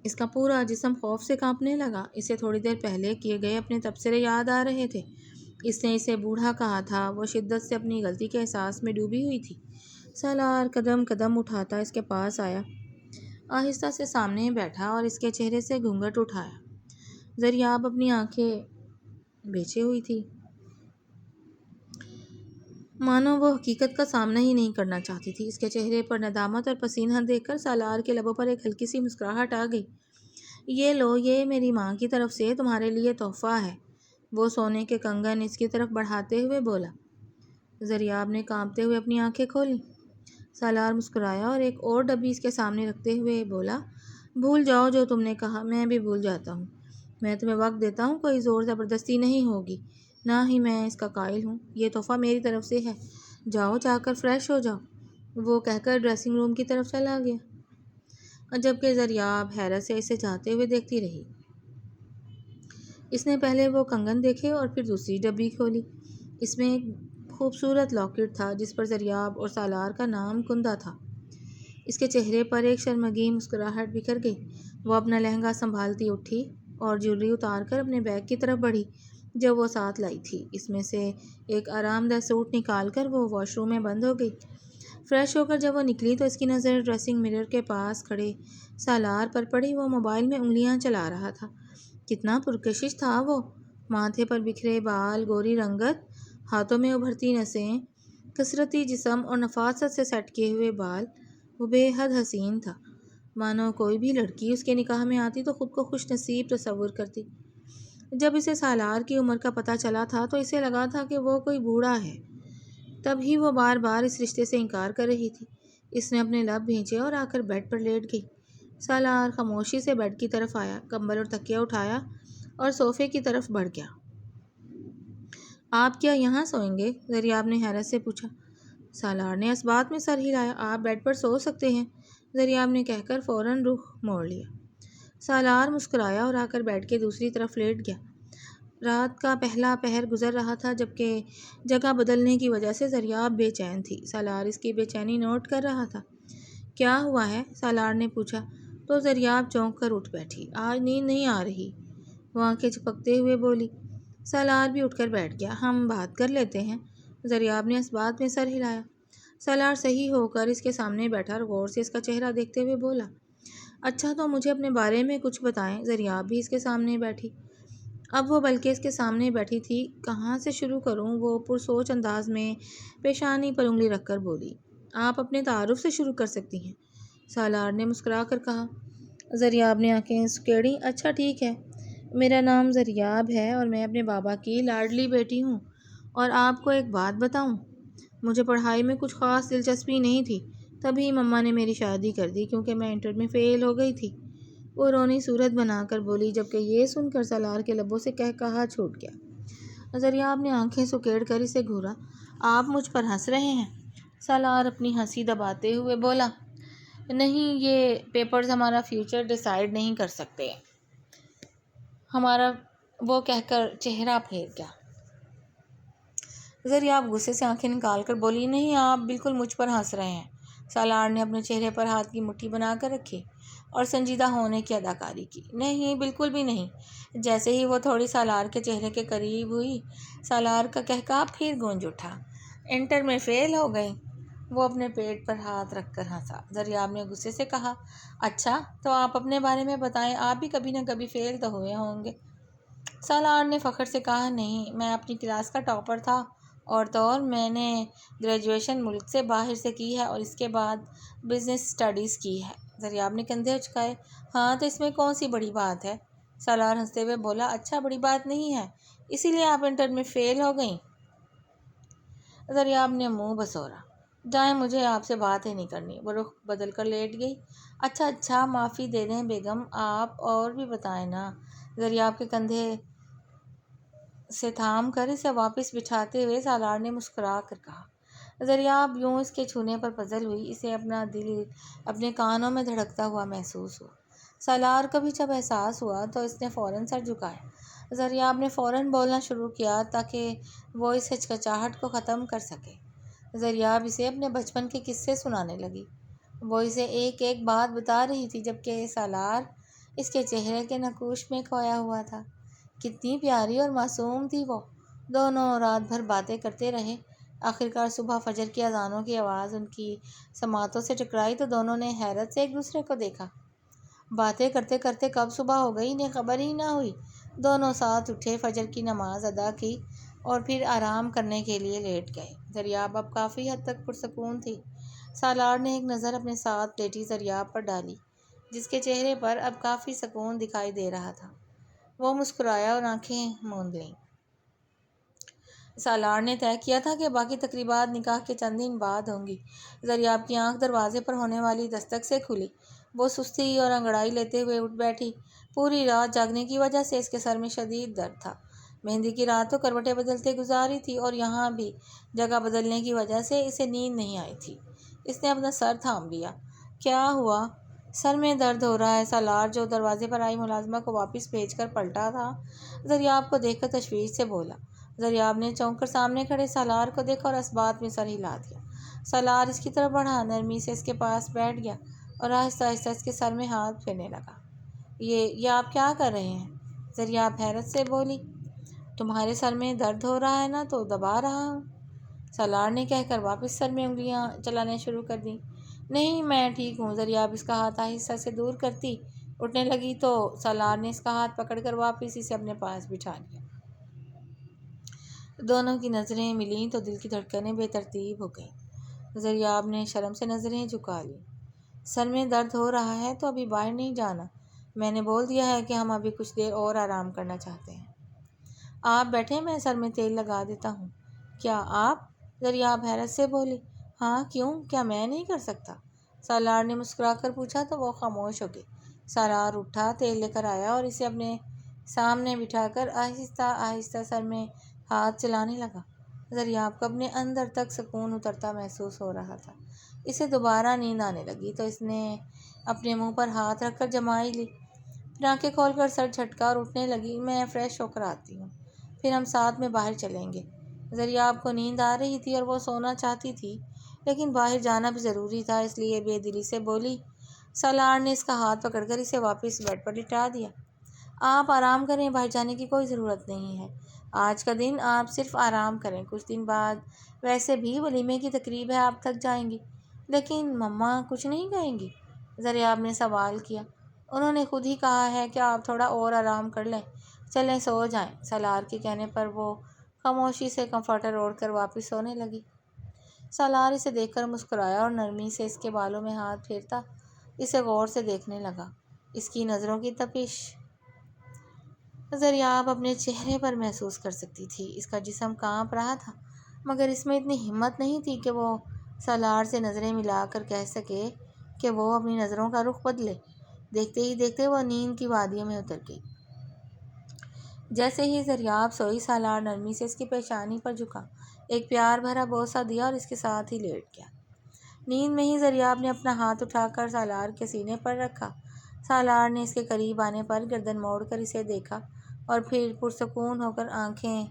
اس کا پورا جسم خوف سے کانپنے لگا۔ اسے تھوڑی دیر پہلے کیے گئے اپنے تبصرے یاد آ رہے تھے۔ اس نے اسے بوڑھا کہا تھا۔ وہ شدت سے اپنی غلطی کے احساس میں ڈوبی ہوئی تھی۔ سالار قدم قدم اٹھاتا اس کے پاس آیا، آہستہ سے سامنے بیٹھا اور اس کے چہرے سے گھونگھٹ اٹھایا۔ زریاب اپنی آنکھیں بھیجے ہوئی تھی، مانو وہ حقیقت کا سامنا ہی نہیں کرنا چاہتی تھی۔ اس کے چہرے پر ندامت اور پسینہ دیکھ کر سالار کے لبوں پر ایک ہلکی سی مسکراہٹ آ گئی۔ یہ لو، یہ میری ماں کی طرف سے تمہارے لیے تحفہ ہے۔ وہ سونے کے کنگن اس کی طرف بڑھاتے ہوئے بولا۔ زریاب نے کانپتے ہوئے اپنی آنکھیں کھولیں۔ سالار مسکرایا اور ایک اور ڈبی اس کے سامنے رکھتے ہوئے بولا، بھول جاؤ جو تم نے کہا، میں بھی بھول جاتا ہوں۔ میں تمہیں وقت دیتا ہوں، کوئی زور زبردستی نہیں ہوگی، نہ ہی میں اس کا قائل ہوں۔ یہ تحفہ میری طرف سے ہے، جاؤ جا کر فریش ہو جاؤ۔ وہ کہہ کر ڈریسنگ روم کی طرف چلا گیا، جبکہ زریاب حیرت سے اسے جاتے ہوئے دیکھتی رہی۔ اس نے پہلے وہ کنگن دیکھے اور پھر دوسری ڈبی کھولی۔ اس میں ایک خوبصورت لاکٹ تھا جس پر زریاب اور سالار کا نام کندہ تھا۔ اس کے چہرے پر ایک شرمگین مسکراہٹ بکھر گئی۔ وہ اپنا لہنگا سنبھالتی اٹھی اور جیولری اتار کر اپنے بیگ کی طرف بڑھی جو وہ ساتھ لائی تھی۔ اس میں سے ایک آرام دہ سوٹ نکال کر وہ واش روم میں بند ہو گئی۔ فریش ہو کر جب وہ نکلی تو اس کی نظر ڈریسنگ مرر کے پاس کھڑے سالار پر پڑی۔ وہ موبائل میں انگلیاں چلا رہا تھا۔ کتنا پرکشش تھا وہ، ماتھے پر بکھرے بال، گوری رنگت، ہاتھوں میں ابھرتی نسیں، کثرتی جسم اور نفاست سے سیٹ کیے ہوئے بال۔ وہ بے حد حسین تھا، مانو کوئی بھی لڑکی اس کے نکاح میں آتی تو خود کو خوش نصیب تصور کرتی۔ جب اسے سالار کی عمر کا پتہ چلا تھا تو اسے لگا تھا کہ وہ کوئی بوڑھا ہے، تب ہی وہ بار بار اس رشتے سے انکار کر رہی تھی۔ اس نے اپنے لب بھینچے اور آ کر بیڈ پر لیٹ گئی۔ سالار خاموشی سے بیڈ کی طرف آیا، کمبل اور تکیہ اٹھایا اور صوفے کی طرف بڑھ گیا۔ آپ کیا یہاں سوئیں گے؟ زریاب نے حیرت سے پوچھا۔ سالار نے اس بات میں سر ہلایا۔ آپ بیڈ پر سو سکتے ہیں، زریاب نے کہہ کر فوراً رخ موڑ لیا۔ سالار مسکرایا اور آ کر بیڈ کے دوسری طرف لیٹ گیا۔ رات کا پہلا پہر گزر رہا تھا، جبکہ جگہ بدلنے کی وجہ سے زریاب بے چین تھی۔ سالار اس کی بے چینی نوٹ کر رہا تھا۔ کیا ہوا ہے؟ سالار نے پوچھا تو زریاب چونک کر اٹھ بیٹھی۔ آج نیند نہیں آ رہی، وہ آنکھیں چپکتے ہوئے بولی۔ سالار بھی اٹھ کر بیٹھ گیا۔ ہم بات کر لیتے ہیں، زریاب نے اس بات میں سر ہلایا۔ سالار صحیح ہو کر اس کے سامنے بیٹھا اور غور سے اس کا چہرہ دیکھتے ہوئے بولا، اچھا تو مجھے اپنے بارے میں کچھ بتائیں۔ زریاب بھی اس کے سامنے بیٹھی۔ اب وہ بلکہ اس کے سامنے بیٹھی تھی۔ کہاں سے شروع کروں؟ وہ پرسوچ انداز میں پیشانی پر انگلی رکھ کر بولی۔ آپ اپنے تعارف سے شروع کر سکتی ہیں، سالار نے مسکرا کر کہا۔ زریاب نے آنکھیں سکیڑیں۔ اچھا ٹھیک ہے، میرا نام زریاب ہے اور میں اپنے بابا کی لاڈلی بیٹی ہوں۔ اور آپ کو ایک بات بتاؤں، مجھے پڑھائی میں کچھ خاص دلچسپی نہیں تھی، تبھی مما نے میری شادی کر دی کیونکہ میں انٹر میں فیل ہو گئی تھی۔ وہ رونی صورت بنا کر بولی، جبکہ یہ سن کر سالار کے لبوں سے کہا چھوٹ گیا۔ زریاب نے آنکھیں سکیڑ کر اسے گھورا۔ آپ مجھ پر ہنس رہے ہیں؟ سالار اپنی ہنسی دباتے ہوئے بولا، نہیں، یہ پیپرز ہمارا فیوچر ڈیسائیڈ نہیں کر سکتے ہمارا، وہ کہہ کر چہرہ پھیر گیا۔ زریاب غصے سے آنکھیں نکال کر بولی، نہیں، آپ بالکل مجھ پر ہنس رہے ہیں۔ سالار نے اپنے چہرے پر ہاتھ کی مٹھی بنا کر رکھی اور سنجیدہ ہونے کی اداکاری کی۔ نہیں، بالکل بھی نہیں۔ جیسے ہی وہ تھوڑی سالار کے چہرے کے قریب ہوئی، سالار کا قہقہا پھر گونج اٹھا۔ انٹر میں فیل ہو گئی؟ وہ اپنے پیٹ پر ہاتھ رکھ کر ہنسا۔ زریاب نے غصے سے کہا، اچھا تو آپ اپنے بارے میں بتائیں، آپ بھی کبھی نہ کبھی فیل تو ہوئے ہوں گے۔ سالار نے فخر سے کہا، نہیں، میں اپنی کلاس کا ٹاپر تھا، اور تو اور میں نے گریجویشن ملک سے باہر سے کی ہے اور اس کے بعد بزنس اسٹڈیز کی ہے۔ زریاب نے کندھے اچکائے۔ ہاں تو اس میں کون سی بڑی بات ہے؟ سالار ہنستے ہوئے بولا، اچھا بڑی بات نہیں ہے، اسی لیے آپ انٹر میں فیل ہو گئیں؟ زریاب نے منہ بسورا۔ جائیں، مجھے آپ سے بات ہی نہیں کرنی۔ وہ رخ بدل کر لیٹ گئی۔ اچھا، معافی دے دیں بیگم، آپ اور بھی بتائیں نا۔ زریاب کے کندھے سے تھام کر اسے واپس بٹھاتے ہوئے سالار نے مسکرا کر کہا۔ زریاب یوں اس کے چھونے پر پزل ہوئی۔ اسے اپنا دل اپنے کانوں میں دھڑکتا ہوا محسوس ہوا۔ سالار کو بھی جب احساس ہوا تو اس نے فوراً سر جھکایا۔ زریاب نے فوراً بولنا شروع کیا تاکہ وہ اس ہچکچاہٹ کو ختم کر سکے۔ زریاب اسے اپنے بچپن کے قصے سنانے لگی۔ وہ اسے ایک ایک بات بتا رہی تھی جبکہ سالار اس کے چہرے کے نقوش میں کھویا ہوا تھا۔ کتنی پیاری اور معصوم تھی وہ۔ دونوں رات بھر باتیں کرتے رہے۔ آخرکار صبح فجر کی اذانوں کی آواز ان کی سماعتوں سے ٹکرائی تو دونوں نے حیرت سے ایک دوسرے کو دیکھا۔ باتیں کرتے کرتے کب صبح ہو گئی انہیں خبر ہی نہ ہوئی۔ دونوں ساتھ اٹھے، فجر کی نماز ادا کی اور پھر آرام کرنے کے لیے لیٹ گئے۔ زریاب اب کافی حد تک پرسکون تھی۔ سالار نے ایک نظر اپنے ساتھ لیٹی زریاب پر ڈالی۔ جس کے چہرے پر اب کافی سکون دکھائی دے رہا تھا۔ وہ مسکرایا اور آنکھیں موند لیں۔ سالار نے طے کیا تھا کہ باقی تقریبات نکاح کے چند دن بعد ہوں گی۔ زریاب کی آنکھ دروازے پر ہونے والی دستک سے کھلی۔ وہ سستی اور انگڑائی لیتے ہوئے اٹھ بیٹھی۔ پوری رات جاگنے کی وجہ سے اس کے سر میں شدید درد تھا۔ مہندی کی رات تو کروٹیں بدلتے گزاری تھی اور یہاں بھی جگہ بدلنے کی وجہ سے اسے نیند نہیں آئی تھی۔ اس نے اپنا سر تھام لیا۔ کیا ہوا؟ سر میں درد ہو رہا ہے، سالار جو دروازے پر آئی ملازمہ کو واپس بھیج کر پلٹا تھا، زریاب کو دیکھ کر تشویش سے بولا۔ زریاب نے چونک کر سامنے کھڑے سالار کو دیکھا اور اس بات میں سر ہلا دیا۔ سالار اس کی طرف بڑھا، نرمی سے اس کے پاس بیٹھ گیا اور آہستہ آہستہ اس کے سر میں ہاتھ پھیرنے لگا۔ یہ آپ کیا کر رہے ہیں؟ زریاب حیرت سے بولی۔ تمہارے سر میں درد ہو رہا ہے نا تو دبا رہا ہوں، سالار نے کہہ کر واپس سر میں انگلیاں چلانے شروع کر دیں۔ نہیں، میں ٹھیک ہوں۔ زریاب اس کا ہاتھ آہستہ سے دور کرتی اٹھنے لگی تو سالار نے اس کا ہاتھ پکڑ کر واپس اسے اپنے پاس بٹھا لیا۔ دونوں کی نظریں ملیں تو دل کی دھڑکنیں بے ترتیب ہو گئیں۔ زریاب نے شرم سے نظریں جھکا لیں۔ سر میں درد ہو رہا ہے تو ابھی باہر نہیں جانا، میں نے بول دیا ہے کہ ہم ابھی کچھ دیر اور آرام کرنا چاہتے ہیں۔ آپ بیٹھیں، میں سر میں تیل لگا دیتا ہوں۔ کیا آپ؟ زریاب حیرت سے بولی۔ ہاں، کیوں؟ کیا میں نہیں کر سکتا؟ سالار نے مسکرا کر پوچھا تو وہ خاموش ہو گئے۔ سالار اٹھا، تیل لے کر آیا اور اسے اپنے سامنے بٹھا کر آہستہ آہستہ سر میں ہاتھ چلانے لگا۔ زریاب کو اپنے اندر تک سکون اترتا محسوس ہو رہا تھا۔ اسے دوبارہ نیند آنے لگی تو اس نے اپنے منہ پر ہاتھ رکھ کر جمائی لی۔ پھر آنکھیں کھول کر سر جھٹکا اور اٹھنے لگی۔ میں فریش ہو کر آتی ہوں، پھر ہم ساتھ میں باہر چلیں گے۔ زریاب کو نیند آ رہی تھی اور وہ سونا چاہتی تھی، لیکن باہر جانا بھی ضروری تھا، اس لیے بے دلی سے بولی۔ سالار نے اس کا ہاتھ پکڑ کر اسے واپس بیڈ پر لٹا دیا۔ آپ آرام کریں، باہر جانے کی کوئی ضرورت نہیں ہے۔ آج کا دن آپ صرف آرام کریں، کچھ دن بعد ویسے بھی ولیمے کی تقریب ہے، آپ تھک جائیں گی۔ لیکن مما کچھ نہیں کہیں گی؟ زریاب نے سوال کیا۔ انہوں نے خود ہی کہا ہے کہ آپ تھوڑا اور آرام کر لیں، چلیں سو جائیں۔ سالار کے کہنے پر وہ خاموشی سے کمفرٹر اوڑھ کر واپس سونے لگی۔ سالار اسے دیکھ کر مسکرایا اور نرمی سے اس کے بالوں میں ہاتھ پھیرتا اسے غور سے دیکھنے لگا۔ اس کی نظروں کی تپش زریاب اپنے چہرے پر محسوس کر سکتی تھی۔ اس کا جسم کانپ رہا تھا، مگر اس میں اتنی ہمت نہیں تھی کہ وہ سالار سے نظریں ملا کر کہہ سکے کہ وہ اپنی نظروں کا رخ بدلے۔ دیکھتے ہی دیکھتے وہ نیند کی وادیوں میں اتر گئی۔ جیسے ہی زریاب سوئی، سالار نرمی سے اس کی پیشانی پر جھکا، ایک پیار بھرا بوسہ دیا اور اس کے ساتھ ہی لیٹ گیا۔ نیند میں ہی زریاب نے اپنا ہاتھ اٹھا کر سالار کے سینے پر رکھا۔ سالار نے اس کے قریب آنے پر گردن موڑ کر اسے دیکھا اور پھر پرسکون ہو کر آنکھیں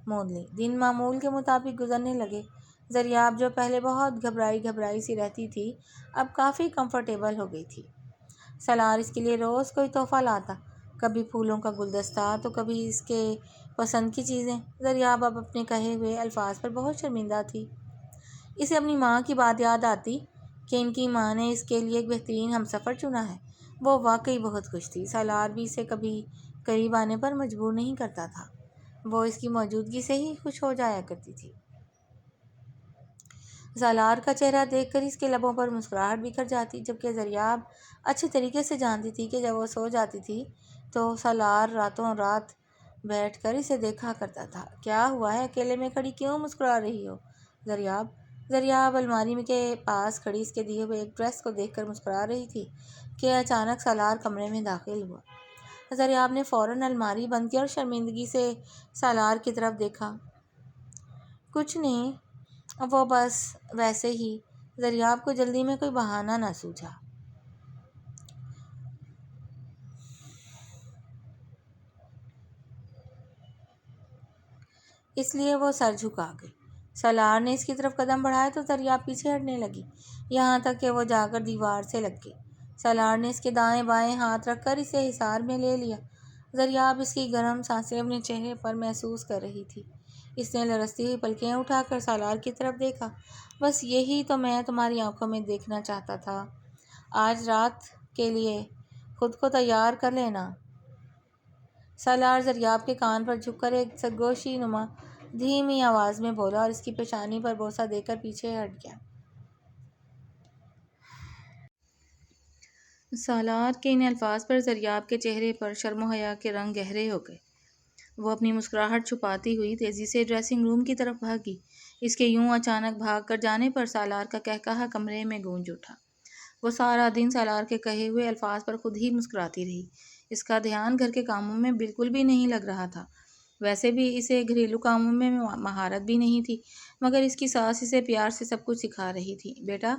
موند لیں۔ دن معمول کے مطابق گزرنے لگے۔ زریاب جو پہلے بہت گھبرائی گھبرائی سی رہتی تھی، اب کافی کمفرٹیبل ہو گئی تھی۔ سالار اس کے لیے روز کوئی تحفہ لاتا، کبھی پھولوں کا گلدستہ تو کبھی اس کے پسند کی چیزیں۔ زریاب اب اپنے کہے ہوئے الفاظ پر بہت شرمندہ تھی۔ اسے اپنی ماں کی بات یاد آتی کہ ان کی ماں نے اس کے لیے ایک بہترین ہمسفر چنا ہے۔ وہ واقعی بہت خوش تھی۔ سالار بھی اسے کبھی قریب آنے پر مجبور نہیں کرتا تھا، وہ اس کی موجودگی سے ہی خوش ہو جایا کرتی تھی۔ سالار کا چہرہ دیکھ کر اس کے لبوں پر مسکراہٹ بکھر جاتی، جبکہ زریاب اچھی طریقے سے جانتی تھی کہ جب وہ سو جاتی تھی تو سالار راتوں رات بیٹھ کر اسے دیکھا کرتا تھا۔ کیا ہوا ہے؟ اکیلے میں کھڑی کیوں مسکرا رہی ہو زریاب؟ زریاب الماری کے پاس کھڑی اس کے دیے ہوئے ایک ڈریس کو دیکھ کر مسکرا رہی تھی کہ اچانک سالار کمرے میں داخل ہوا۔ زریاب نے فوراً الماری بند کی اور شرمندگی سے سالار کی طرف دیکھا۔ کچھ نہیں، وہ بس ویسے ہی۔ زریاب کو جلدی میں کوئی بہانہ نہ سوجھا، اس لیے وہ سر جھکا گئی۔ سالار نے اس کی طرف قدم بڑھائے تو زریاب پیچھے ہٹنے لگی، یہاں تک کہ وہ جا کر دیوار سے لگ گئی۔ سالار نے اس کے دائیں بائیں ہاتھ رکھ کر اسے حصار میں لے لیا۔ زریاب اس کی گرم سانسیں اپنے چہرے پر محسوس کر رہی تھی۔ اس نے لرزتی ہوئی پلکیں اٹھا کر سالار کی طرف دیکھا۔ بس یہی تو میں تمہاری آنکھوں میں دیکھنا چاہتا تھا۔ آج رات کے لیے خود کو تیار کر لینا۔ سالار زریاب کے کان پر جھک کر ایک سرگوشی نما دھیمی آواز میں بولا اور اس کی پیشانی پر بوسہ دے کر پیچھے ہٹ گیا۔ سالار کے ان الفاظ پر زریاب کے چہرے پر شرم و حیا کے رنگ گہرے ہو گئے۔ وہ اپنی مسکراہٹ چھپاتی ہوئی تیزی سے ڈریسنگ روم کی طرف بھاگی۔ اس کے یوں اچانک بھاگ کر جانے پر سالار کا قہقہا کمرے میں گونج اٹھا۔ وہ سارا دن سالار کے کہے ہوئے الفاظ پر خود ہی مسکراتی رہی۔ اس کا دھیان گھر کے کاموں میں بالکل بھی نہیں لگ رہا تھا۔ ویسے بھی اسے گھریلو کاموں میں مہارت بھی نہیں تھی، مگر اس کی ساس اسے پیار سے سب کچھ سکھا رہی تھی۔ بیٹا،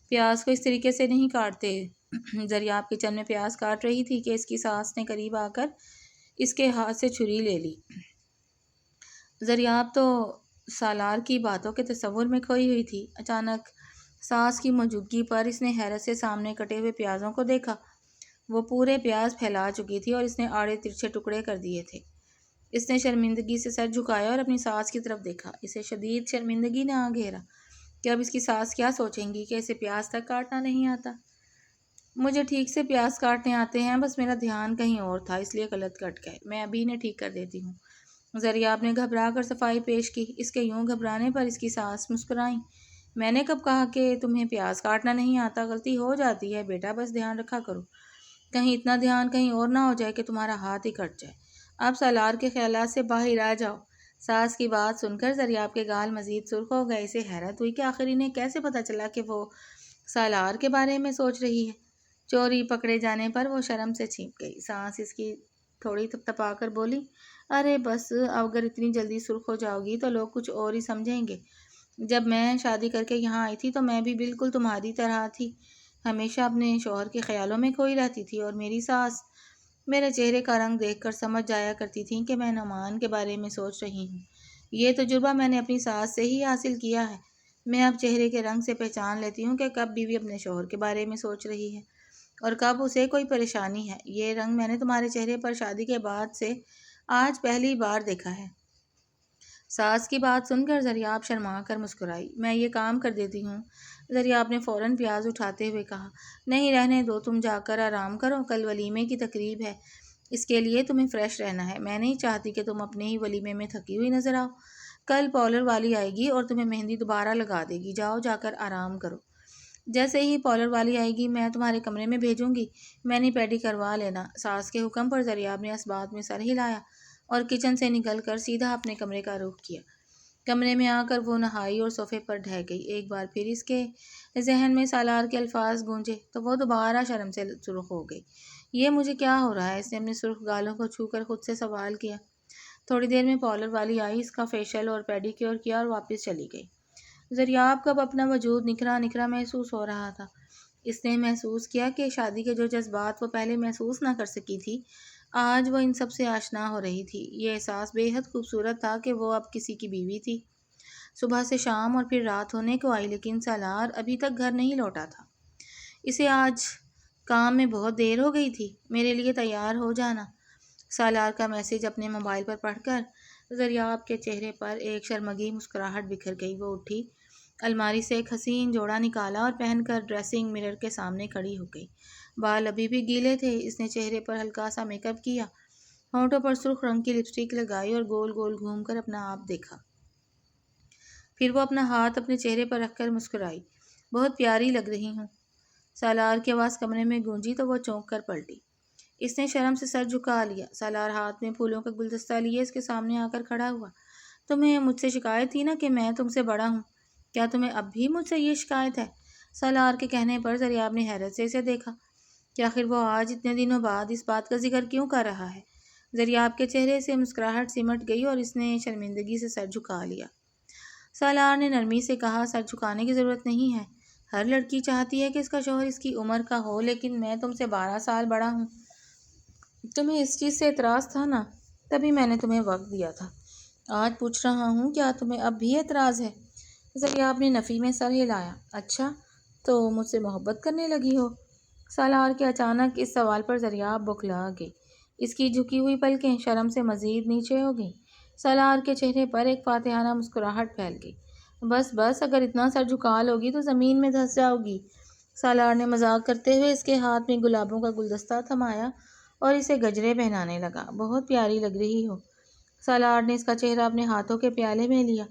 پیاز کو اس طریقے سے نہیں کاٹتے۔ زریاب کچن میں پیاز کاٹ رہی تھی کہ اس کی ساس نے قریب آ کر اس کے ہاتھ سے چھری لے لی۔ زریاب تو سالار کی باتوں کے تصور میں کھوئی ہوئی تھی۔ اچانک ساس کی موجودگی پر اس نے حیرت سے سامنے کٹے ہوئے پیازوں کو دیکھا۔ وہ پورے پیاز پھیلا چکی تھی اور اس نے آڑے ترچھے ٹکڑے کر دیے تھے۔ اس نے شرمندگی سے سر جھکایا اور اپنی ساس کی طرف دیکھا۔ اسے شدید شرمندگی نے آ گھیرا کہ اب اس کی ساس کیا سوچیں گی کہ اسے پیاز تک کاٹنا نہیں آتا۔ مجھے ٹھیک سے پیاز کاٹنے آتے ہیں، بس میرا دھیان کہیں اور تھا، اس لیے غلط کٹ گئے۔ میں ابھی انہیں ٹھیک کر دیتی ہوں۔ زریاب نے گھبرا کر صفائی پیش کی۔ اس کے یوں گھبرانے پر اس کی ساس مسکرائیں۔ میں نے کب کہا کہ تمہیں پیاز کاٹنا نہیں آتا؟ غلطی ہو جاتی ہے بیٹا، بس دھیان رکھا کرو، کہیں اتنا دھیان کہیں اور نہ ہو جائے کہ تمہارا ہاتھ ہی کٹ جائے۔ اب سالار کے خیالات سے باہر آ جاؤ۔ ساس کی بات سن کر زریاب کے گال مزید سرخ ہو گئے۔ اسے حیرت ہوئی کہ آخر انہیں کیسے پتہ چلا کہ وہ سالار کے بارے میں سوچ رہی ہے۔ چوری پکڑے جانے پر وہ شرم سے چھینک گئی۔ سانس اس کی تھوڑی تھپتھپا کر بولی، ارے بس، اگر اتنی جلدی سرخ ہو جاؤ گی تو لوگ کچھ اور ہی سمجھیں گے۔ جب میں شادی کر کے یہاں آئی تھی تو میں بھی بالکل تمہاری طرح تھی، ہمیشہ اپنے شوہر کے خیالوں میں کھوئی رہتی تھی، اور میری ساس میرے چہرے کا رنگ دیکھ کر سمجھ جایا کرتی تھی کہ میں نعمان کے بارے میں سوچ رہی ہوں۔ یہ تجربہ میں نے اپنی ساس سے ہی حاصل کیا ہے۔ میں اب چہرے کے رنگ سے پہچان لیتی ہوں کہ کب بیوی اپنے شوہر کے بارے میں سوچ رہی ہے اور کب اسے کوئی پریشانی ہے۔ یہ رنگ میں نے تمہارے چہرے پر شادی کے بعد سے آج پہلی بار دیکھا ہے۔ ساس کی بات سن کر زریاب شرما کر مسکرائی۔ میں یہ کام کر دیتی ہوں، زریاب نے فوراً پیاز اٹھاتے ہوئے کہا۔ نہیں، رہنے دو، تم جا کر آرام کرو، کل ولیمے کی تقریب ہے، اس کے لیے تمہیں فریش رہنا ہے۔ میں نہیں چاہتی کہ تم اپنے ہی ولیمے میں تھکی ہوئی نظر آؤ۔ کل پارلر والی آئے گی اور تمہیں مہندی دوبارہ لگا دے گی۔ جاؤ، جا کر آرام کرو۔ جیسے ہی پارلر والی آئے گی میں تمہارے کمرے میں بھیجوں گی، مینی پیڈی کروا لینا۔ ساس کے حکم پر زریاب نے اس بات میں سر ہلایا اور کچن سے نکل کر سیدھا اپنے کمرے کا رخ کیا۔ کمرے میں آ کر وہ نہائی اور صوفے پر ڈھہ گئی۔ ایک بار پھر اس کے ذہن میں سالار کے الفاظ گونجے تو وہ دوبارہ شرم سے سرخ ہو گئی۔ یہ مجھے کیا ہو رہا ہے؟ اس نے اپنے سرخ گالوں کو چھو کر خود سے سوال کیا۔ تھوڑی دیر میں پارلر والی آئی، اس کا فیشل اور پیڈی کیور کیا اور واپس چلی گئی۔ زریاب کو اب اپنا وجود نکھرا نکھرا محسوس ہو رہا تھا۔ اس نے محسوس کیا کہ شادی کے جو جذبات وہ پہلے محسوس نہ کر سکی تھی، آج وہ ان سب سے آشنا ہو رہی تھی۔ یہ احساس بے حد خوبصورت تھا کہ وہ اب کسی کی بیوی تھی۔ صبح سے شام اور پھر رات ہونے کو آئی، لیکن سالار ابھی تک گھر نہیں لوٹا تھا۔ اسے آج کام میں بہت دیر ہو گئی تھی، میرے لیے تیار ہو جانا۔ سالار کا میسج اپنے موبائل پر پڑھ کر زریاب کے چہرے پر ایک شرمگی مسکراہٹ بکھر گئی۔ وہ اٹھی، الماری سے ایک حسین جوڑا نکالا اور پہن کر ڈریسنگ مرر کے سامنے کھڑی ہو گئی۔ بال ابھی بھی گیلے تھے۔ اس نے چہرے پر ہلکا سا میک اپ کیا، ہونٹوں پر سرخ رنگ کی لپسٹک لگائی اور گول گول گھوم کر اپنا آپ دیکھا۔ پھر وہ اپنا ہاتھ اپنے چہرے پر رکھ کر مسکرائی۔ بہت پیاری لگ رہی ہوں۔ سالار کی آواز کمرے میں گونجی تو وہ چونک کر پلٹی۔ اس نے شرم سے سر جھکا لیا۔ سالار ہاتھ میں پھولوں کا گلدستہ لیے اس کے سامنے آ کر کھڑا ہوا۔ تمہیں مجھ سے شکایت تھی نا کہ میں تم سے بڑا ہوں؟ کیا تمہیں اب بھی مجھ سے یہ شکایت ہے؟ سالار کے کہنے پر زریاب نے حیرت سے اسے دیکھا کہ آخر وہ آج اتنے دنوں بعد اس بات کا ذکر کیوں کر رہا ہے۔ زریاب کے چہرے سے مسکراہٹ سمٹ گئی اور اس نے شرمندگی سے سر جھکا لیا۔ سالار نے نرمی سے کہا، سر جھکانے کی ضرورت نہیں ہے۔ ہر لڑکی چاہتی ہے کہ اس کا شوہر اس کی عمر کا ہو، لیکن میں تم سے 12 سال بڑا ہوں۔ تمہیں اس چیز سے اعتراض تھا نا، تبھی میں نے تمہیں وقت دیا تھا۔ آج پوچھ رہا ہوں، کیا تمہیں اب بھی اعتراض ہے؟ زریاب نے نفی میں سر ہلایا۔ اچھا، تو مجھ سے محبت کرنے لگی ہو؟ سالار کے اچانک اس سوال پر زریاب بوکھلا گئی۔ اس کی جھکی ہوئی پلکیں شرم سے مزید نیچے ہو گئیں۔ سالار کے چہرے پر ایک فاتحانہ مسکراہٹ پھیل گئی۔ بس بس، اگر اتنا سر جھکا لوگی تو زمین میں دھنس جاؤ گی۔ سالار نے مذاق کرتے ہوئے اس کے ہاتھ میں گلابوں کا گلدستہ تھمایا اور اسے گجرے پہنانے لگا۔ بہت پیاری لگ رہی ہو۔ سالار نے اس کا چہرہ اپنے ہاتھوں کے پیالے میں لیا،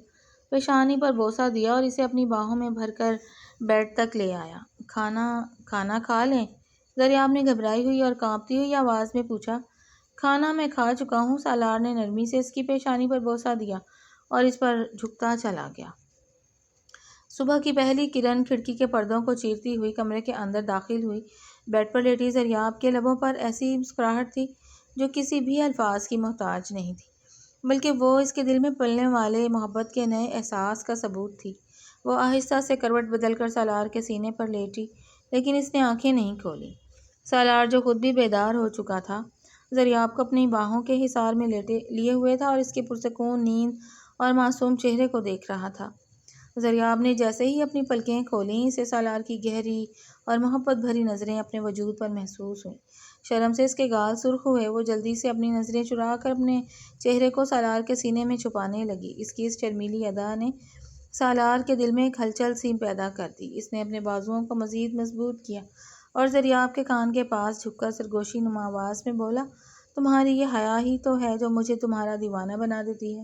پیشانی پر بوسہ دیا اور اسے اپنی باہوں میں بھر کر بیڈ تک لے آیا۔ کھانا کھا لیں؟ زریاب نے گھبرائی ہوئی اور کانپتی ہوئی آواز میں پوچھا۔ کھانا میں کھا چکا ہوں۔ سالار نے نرمی سے اس کی پیشانی پر بوسہ دیا اور اس پر جھکتا چلا گیا۔ صبح کی پہلی کرن کھڑکی کے پردوں کو چیرتی ہوئی کمرے کے اندر داخل ہوئی۔ بیڈ پر لیٹی زریاب کے لبوں پر ایسی مسکراہٹ تھی جو کسی بھی الفاظ کی محتاج نہیں تھی، بلکہ وہ اس کے دل میں پلنے والے محبت کے نئے احساس کا ثبوت تھی۔ وہ آہستہ سے کروٹ بدل کر سالار کے سینے پر لیٹی، لیکن اس نے آنکھیں نہیں کھولیں۔ سالار جو خود بھی بیدار ہو چکا تھا، زریاب کو اپنی باہوں کے حصار میں لیے ہوئے تھا اور اس کے پرسکون نیند اور معصوم چہرے کو دیکھ رہا تھا۔ زریاب نے جیسے ہی اپنی پلکیں کھولیں، اسے سالار کی گہری اور محبت بھری نظریں اپنے وجود پر محسوس ہوئیں۔ شرم سے اس کے گال سرخ ہوئے۔ وہ جلدی سے اپنی نظریں چرا کر اپنے چہرے کو سالار کے سینے میں چھپانے لگی۔ اس کی اس شرمیلی ادا نے سالار کے دل میں ایک ہلچل سی پیدا کر دی۔ اس نے اپنے بازوؤں کو مزید مضبوط کیا اور زریاب کے کان کے پاس جھک کر سرگوشی نما آواز میں بولا، تمہاری یہ حیا ہی تو ہے جو مجھے تمہارا دیوانہ بنا دیتی ہے۔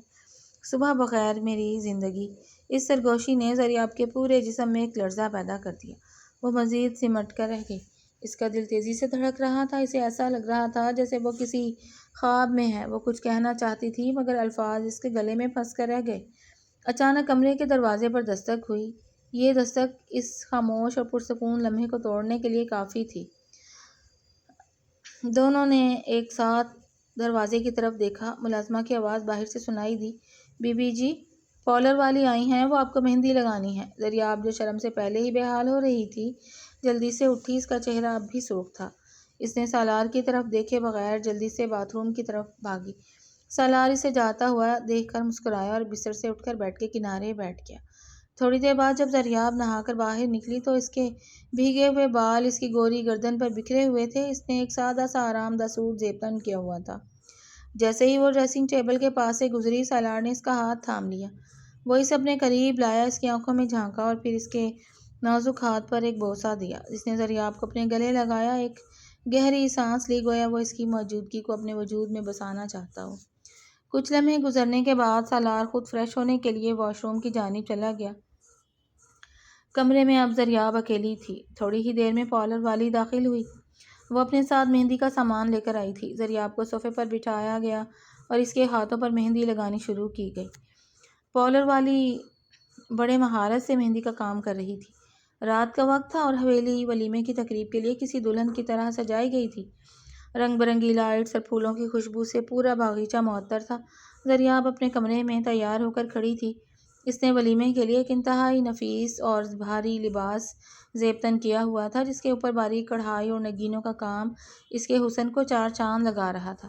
صبح بخیر میری زندگی۔ اس سرگوشی نے زریاب کے پورے جسم میں ایک لرزہ پیدا کر دیا۔ وہ مزید سمٹ کر رہ گئی۔ اس کا دل تیزی سے دھڑک رہا تھا۔ اسے ایسا لگ رہا تھا جیسے وہ کسی خواب میں ہے۔ وہ کچھ کہنا چاہتی تھی مگر الفاظ اس کے گلے میں پھنس کر رہ گئے۔ اچانک کمرے کے دروازے پر دستک ہوئی۔ یہ دستک اس خاموش اور پرسکون لمحے کو توڑنے کے لیے کافی تھی۔ دونوں نے ایک ساتھ دروازے کی طرف دیکھا۔ ملازمہ کی آواز باہر سے سنائی دی، بی بی جی، پارلر والی آئی ہیں، وہ آپ کو مہندی لگانی ہے۔ زریاب جو شرم سے پہلے ہی بے حال ہو رہی تھی، جلدی سے اٹھی۔ اس کا چہرہ اب بھی سرخ تھا۔ اس نے سالار کی طرف دیکھے بغیر جلدی سے باتھ روم کی طرف بھاگی۔ سالار اسے جاتا ہوا دیکھ کر مسکرایا اور بستر سے اٹھ کر بیڈ کے کنارے بیٹھ گیا۔ تھوڑی دیر بعد جب زریاب نہا کر باہر نکلی تو اس کے بھیگے ہوئے بال اس کی گوری گردن پر بکھرے ہوئے تھے۔ اس نے ایک سادہ سا آرام دہ سوٹ زیب تن کیا ہوا تھا۔ جیسے ہی وہ ڈریسنگ ٹیبل کے پاس سے گزری، سالار نے اس کا ہاتھ تھام لیا۔ وہ اسے اپنے قریب لایا، اس کی آنکھوں میں جھانکا اور پھر اس کے نازک ہاتھ پر ایک بوسہ دیا۔ اس نے زریاب کو اپنے گلے لگایا، ایک گہری سانس لی گویا وہ اس کی موجودگی کو اپنے وجود میں بسانا چاہتا ہو۔ کچھ لمحے گزرنے کے بعد سالار خود فریش ہونے کے لیے واش روم کی جانب چلا گیا۔ کمرے میں اب زریاب اکیلی تھی۔ تھوڑی ہی دیر میں پارلر والی داخل ہوئی۔ وہ اپنے ساتھ مہندی کا سامان لے کر آئی تھی۔ زریاب کو صوفے پر بٹھایا گیا اور اس کے ہاتھوں پر مہندی لگانی شروع کی گئی۔ پارلر والی بڑے مہارت سے مہندی کا کام کر رہی تھی۔ رات کا وقت تھا اور حویلی ولیمے کی تقریب کے لیے کسی دلہن کی طرح سجائی گئی تھی۔ رنگ برنگی لائٹس اور پھولوں کی خوشبو سے پورا باغیچہ معطر تھا۔ زریاب اپنے کمرے میں تیار ہو کر کھڑی تھی۔ اس نے ولیمے کے لیے ایک انتہائی نفیس اور بھاری لباس زیب تن کیا ہوا تھا، جس کے اوپر باریک کڑھائی اور نگینوں کا کام اس کے حسن کو چار چاند لگا رہا تھا۔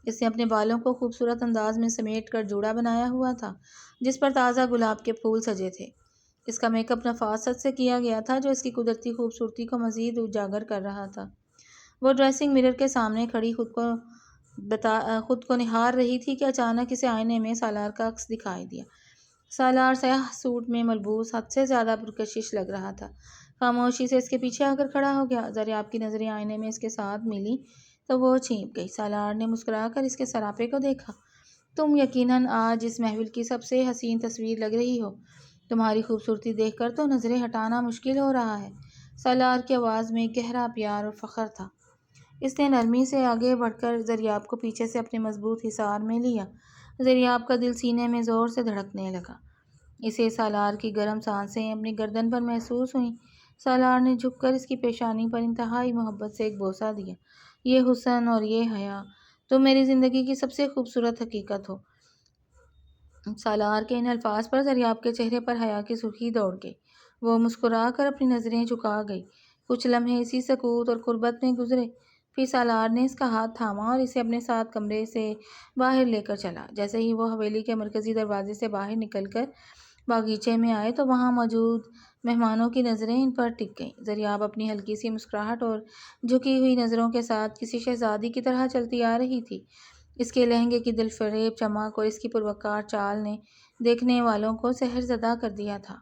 اس نے اپنے بالوں کو خوبصورت انداز میں سمیٹ کر جوڑا بنایا ہوا تھا جس پر تازہ گلاب کے پھول سجے تھے۔ اس کا میک اپ نفاست سے کیا گیا تھا جو اس کی قدرتی خوبصورتی کو مزید اجاگر کر رہا تھا۔ وہ ڈریسنگ مرر کے سامنے کھڑی خود کو نہار رہی تھی کہ اچانک اسے آئینے میں سالار کا عکس دکھائی دیا۔ سالار سیاہ سوٹ میں ملبوس حد سے زیادہ پرکشش لگ رہا تھا۔ خاموشی سے اس کے پیچھے آ کر کھڑا ہو گیا۔ زریاب کی نظریں آئینے میں اس کے ساتھ ملی تو وہ چھینپ گئی۔ سالار نے مسکرا کر اس کے سراپے کو دیکھا، تم یقیناً آج اس محفل کی سب سے حسین تصویر لگ رہی ہو۔ تمہاری خوبصورتی دیکھ کر تو نظریں ہٹانا مشکل ہو رہا ہے۔ سالار کی آواز میں گہرا پیار اور فخر تھا۔ اس نے نرمی سے آگے بڑھ کر زریاب کو پیچھے سے اپنے مضبوط حصار میں لیا۔ زریاب کا دل سینے میں زور سے دھڑکنے لگا۔ اسے سالار کی گرم سانسیں اپنی گردن پر محسوس ہوئیں۔ سالار نے جھک کر اس کی پیشانی پر انتہائی محبت سے ایک بوسہ دیا۔ یہ حسن اور یہ حیا، تم میری زندگی کی سب سے خوبصورت حقیقت ہو۔ سالار کے ان الفاظ پر زریاب کے چہرے پر حیا کی سرخی دوڑ گئی۔ وہ مسکرا کر اپنی نظریں جھکا گئی۔ کچھ لمحے اسی سکوت اور قربت میں گزرے، پھر سالار نے اس کا ہاتھ تھاما اور اسے اپنے ساتھ کمرے سے باہر لے کر چلا۔ جیسے ہی وہ حویلی کے مرکزی دروازے سے باہر نکل کر باغیچے میں آئے تو وہاں موجود مہمانوں کی نظریں ان پر ٹک گئیں۔ زریاب اپنی ہلکی سی مسکراہٹ اور جھکی ہوئی نظروں کے ساتھ کسی شہزادی کی طرح چلتی آ رہی تھی۔ اس کے لہنگے کی دل فریب چمک اور اس کی پروقار چال نے دیکھنے والوں کو سحر زدہ کر دیا تھا۔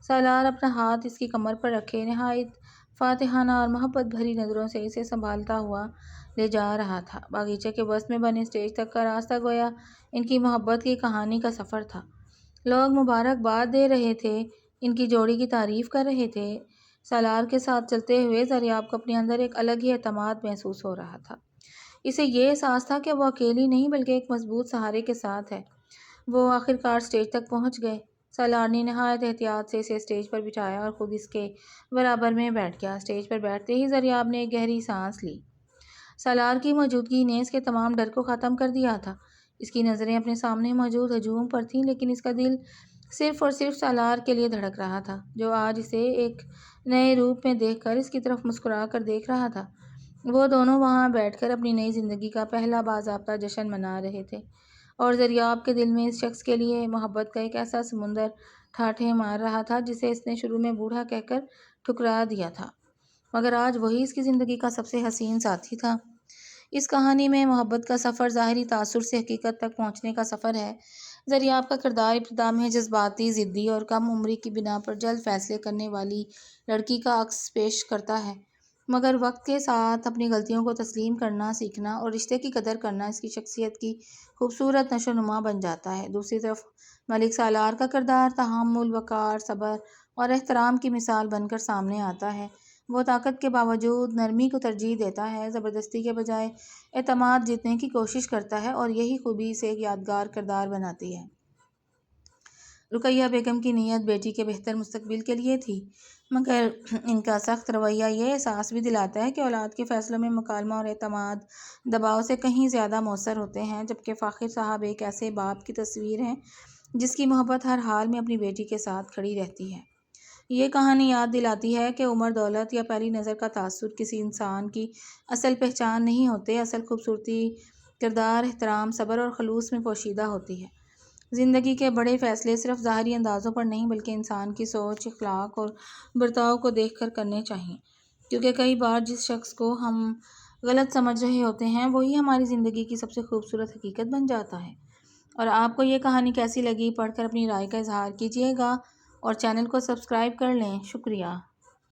سالار اپنا ہاتھ اس کی کمر پر رکھے نہایت فاتحانہ اور محبت بھری نظروں سے اسے سنبھالتا ہوا لے جا رہا تھا۔ باغیچے کے وسط میں بنے اسٹیج تک کا راستہ گویا ان کی محبت کی کہانی کا سفر تھا۔ لوگ مبارکباد دے رہے تھے، ان کی جوڑی کی تعریف کر رہے تھے۔ سالار کے ساتھ چلتے ہوئے زریاب کو اپنے اندر ایک الگ ہی اعتماد محسوس ہو رہا تھا۔ اسے یہ احساس تھا کہ وہ اکیلی نہیں بلکہ ایک مضبوط سہارے کے ساتھ ہے۔ وہ آخرکار اسٹیج تک پہنچ گئے۔ سالار نے نہایت احتیاط سے اسے اسٹیج پر بٹھایا اور خود اس کے برابر میں بیٹھ گیا۔ اسٹیج پر بیٹھتے ہی زریاب نے ایک گہری سانس لی۔ سالار کی موجودگی نے اس کے تمام ڈر کو ختم کر دیا تھا۔ اس کی نظریں اپنے سامنے موجود ہجوم پر تھیں، لیکن اس کا دل صرف اور صرف سالار کے لیے دھڑک رہا تھا، جو آج اسے ایک نئے روپ میں دیکھ کر اس کی طرف مسکرا کر دیکھ رہا تھا۔ وہ دونوں وہاں بیٹھ کر اپنی نئی زندگی کا پہلا باضابطہ جشن منا رہے تھے، اور زریاب کے دل میں اس شخص کے لیے محبت کا ایک ایسا سمندر ٹھاٹھیں مار رہا تھا جسے اس نے شروع میں بوڑھا کہہ کر ٹھکرا دیا تھا، مگر آج وہی اس کی زندگی کا سب سے حسین ساتھی تھا۔ اس کہانی میں محبت کا سفر ظاہری تاثر سے حقیقت تک پہنچنے کا سفر ہے۔ زریاب کا کردار ابتدا میں جذباتی، ضدی اور کم عمری کی بنا پر جلد فیصلے کرنے والی لڑکی کا عکس پیش کرتا ہے، مگر وقت کے ساتھ اپنی غلطیوں کو تسلیم کرنا سیکھنا اور رشتے کی قدر کرنا اس کی شخصیت کی خوبصورت نشو و نما بن جاتا ہے۔ دوسری طرف ملک سالار کا کردار تحمل، وقار، صبر اور احترام کی مثال بن کر سامنے آتا ہے۔ وہ طاقت کے باوجود نرمی کو ترجیح دیتا ہے، زبردستی کے بجائے اعتماد جیتنے کی کوشش کرتا ہے، اور یہی خوبی اسے ایک یادگار کردار بناتی ہے۔ رقیہ بیگم کی نیت بیٹی کے بہتر مستقبل کے لیے تھی، مگر ان کا سخت رویہ یہ احساس بھی دلاتا ہے کہ اولاد کے فیصلوں میں مکالمہ اور اعتماد دباؤ سے کہیں زیادہ مؤثر ہوتے ہیں۔ جبکہ فاخر صاحب ایک ایسے باپ کی تصویر ہیں جس کی محبت ہر حال میں اپنی بیٹی کے ساتھ کھڑی رہتی ہے۔ یہ کہانی یاد دلاتی ہے کہ عمر، دولت یا پہلی نظر کا تاثر کسی انسان کی اصل پہچان نہیں ہوتے۔ اصل خوبصورتی کردار، احترام، صبر اور خلوص میں پوشیدہ ہوتی ہے۔ زندگی کے بڑے فیصلے صرف ظاہری اندازوں پر نہیں بلکہ انسان کی سوچ، اخلاق اور برتاؤ کو دیکھ کر کرنے چاہئیں، کیونکہ کئی بار جس شخص کو ہم غلط سمجھ رہے ہوتے ہیں وہی ہماری زندگی کی سب سے خوبصورت حقیقت بن جاتا ہے۔ اور آپ کو یہ کہانی کیسی لگی؟ پڑھ کر اپنی رائے کا اظہار کیجیے گا اور چینل کو سبسکرائب کر لیں۔ شکریہ۔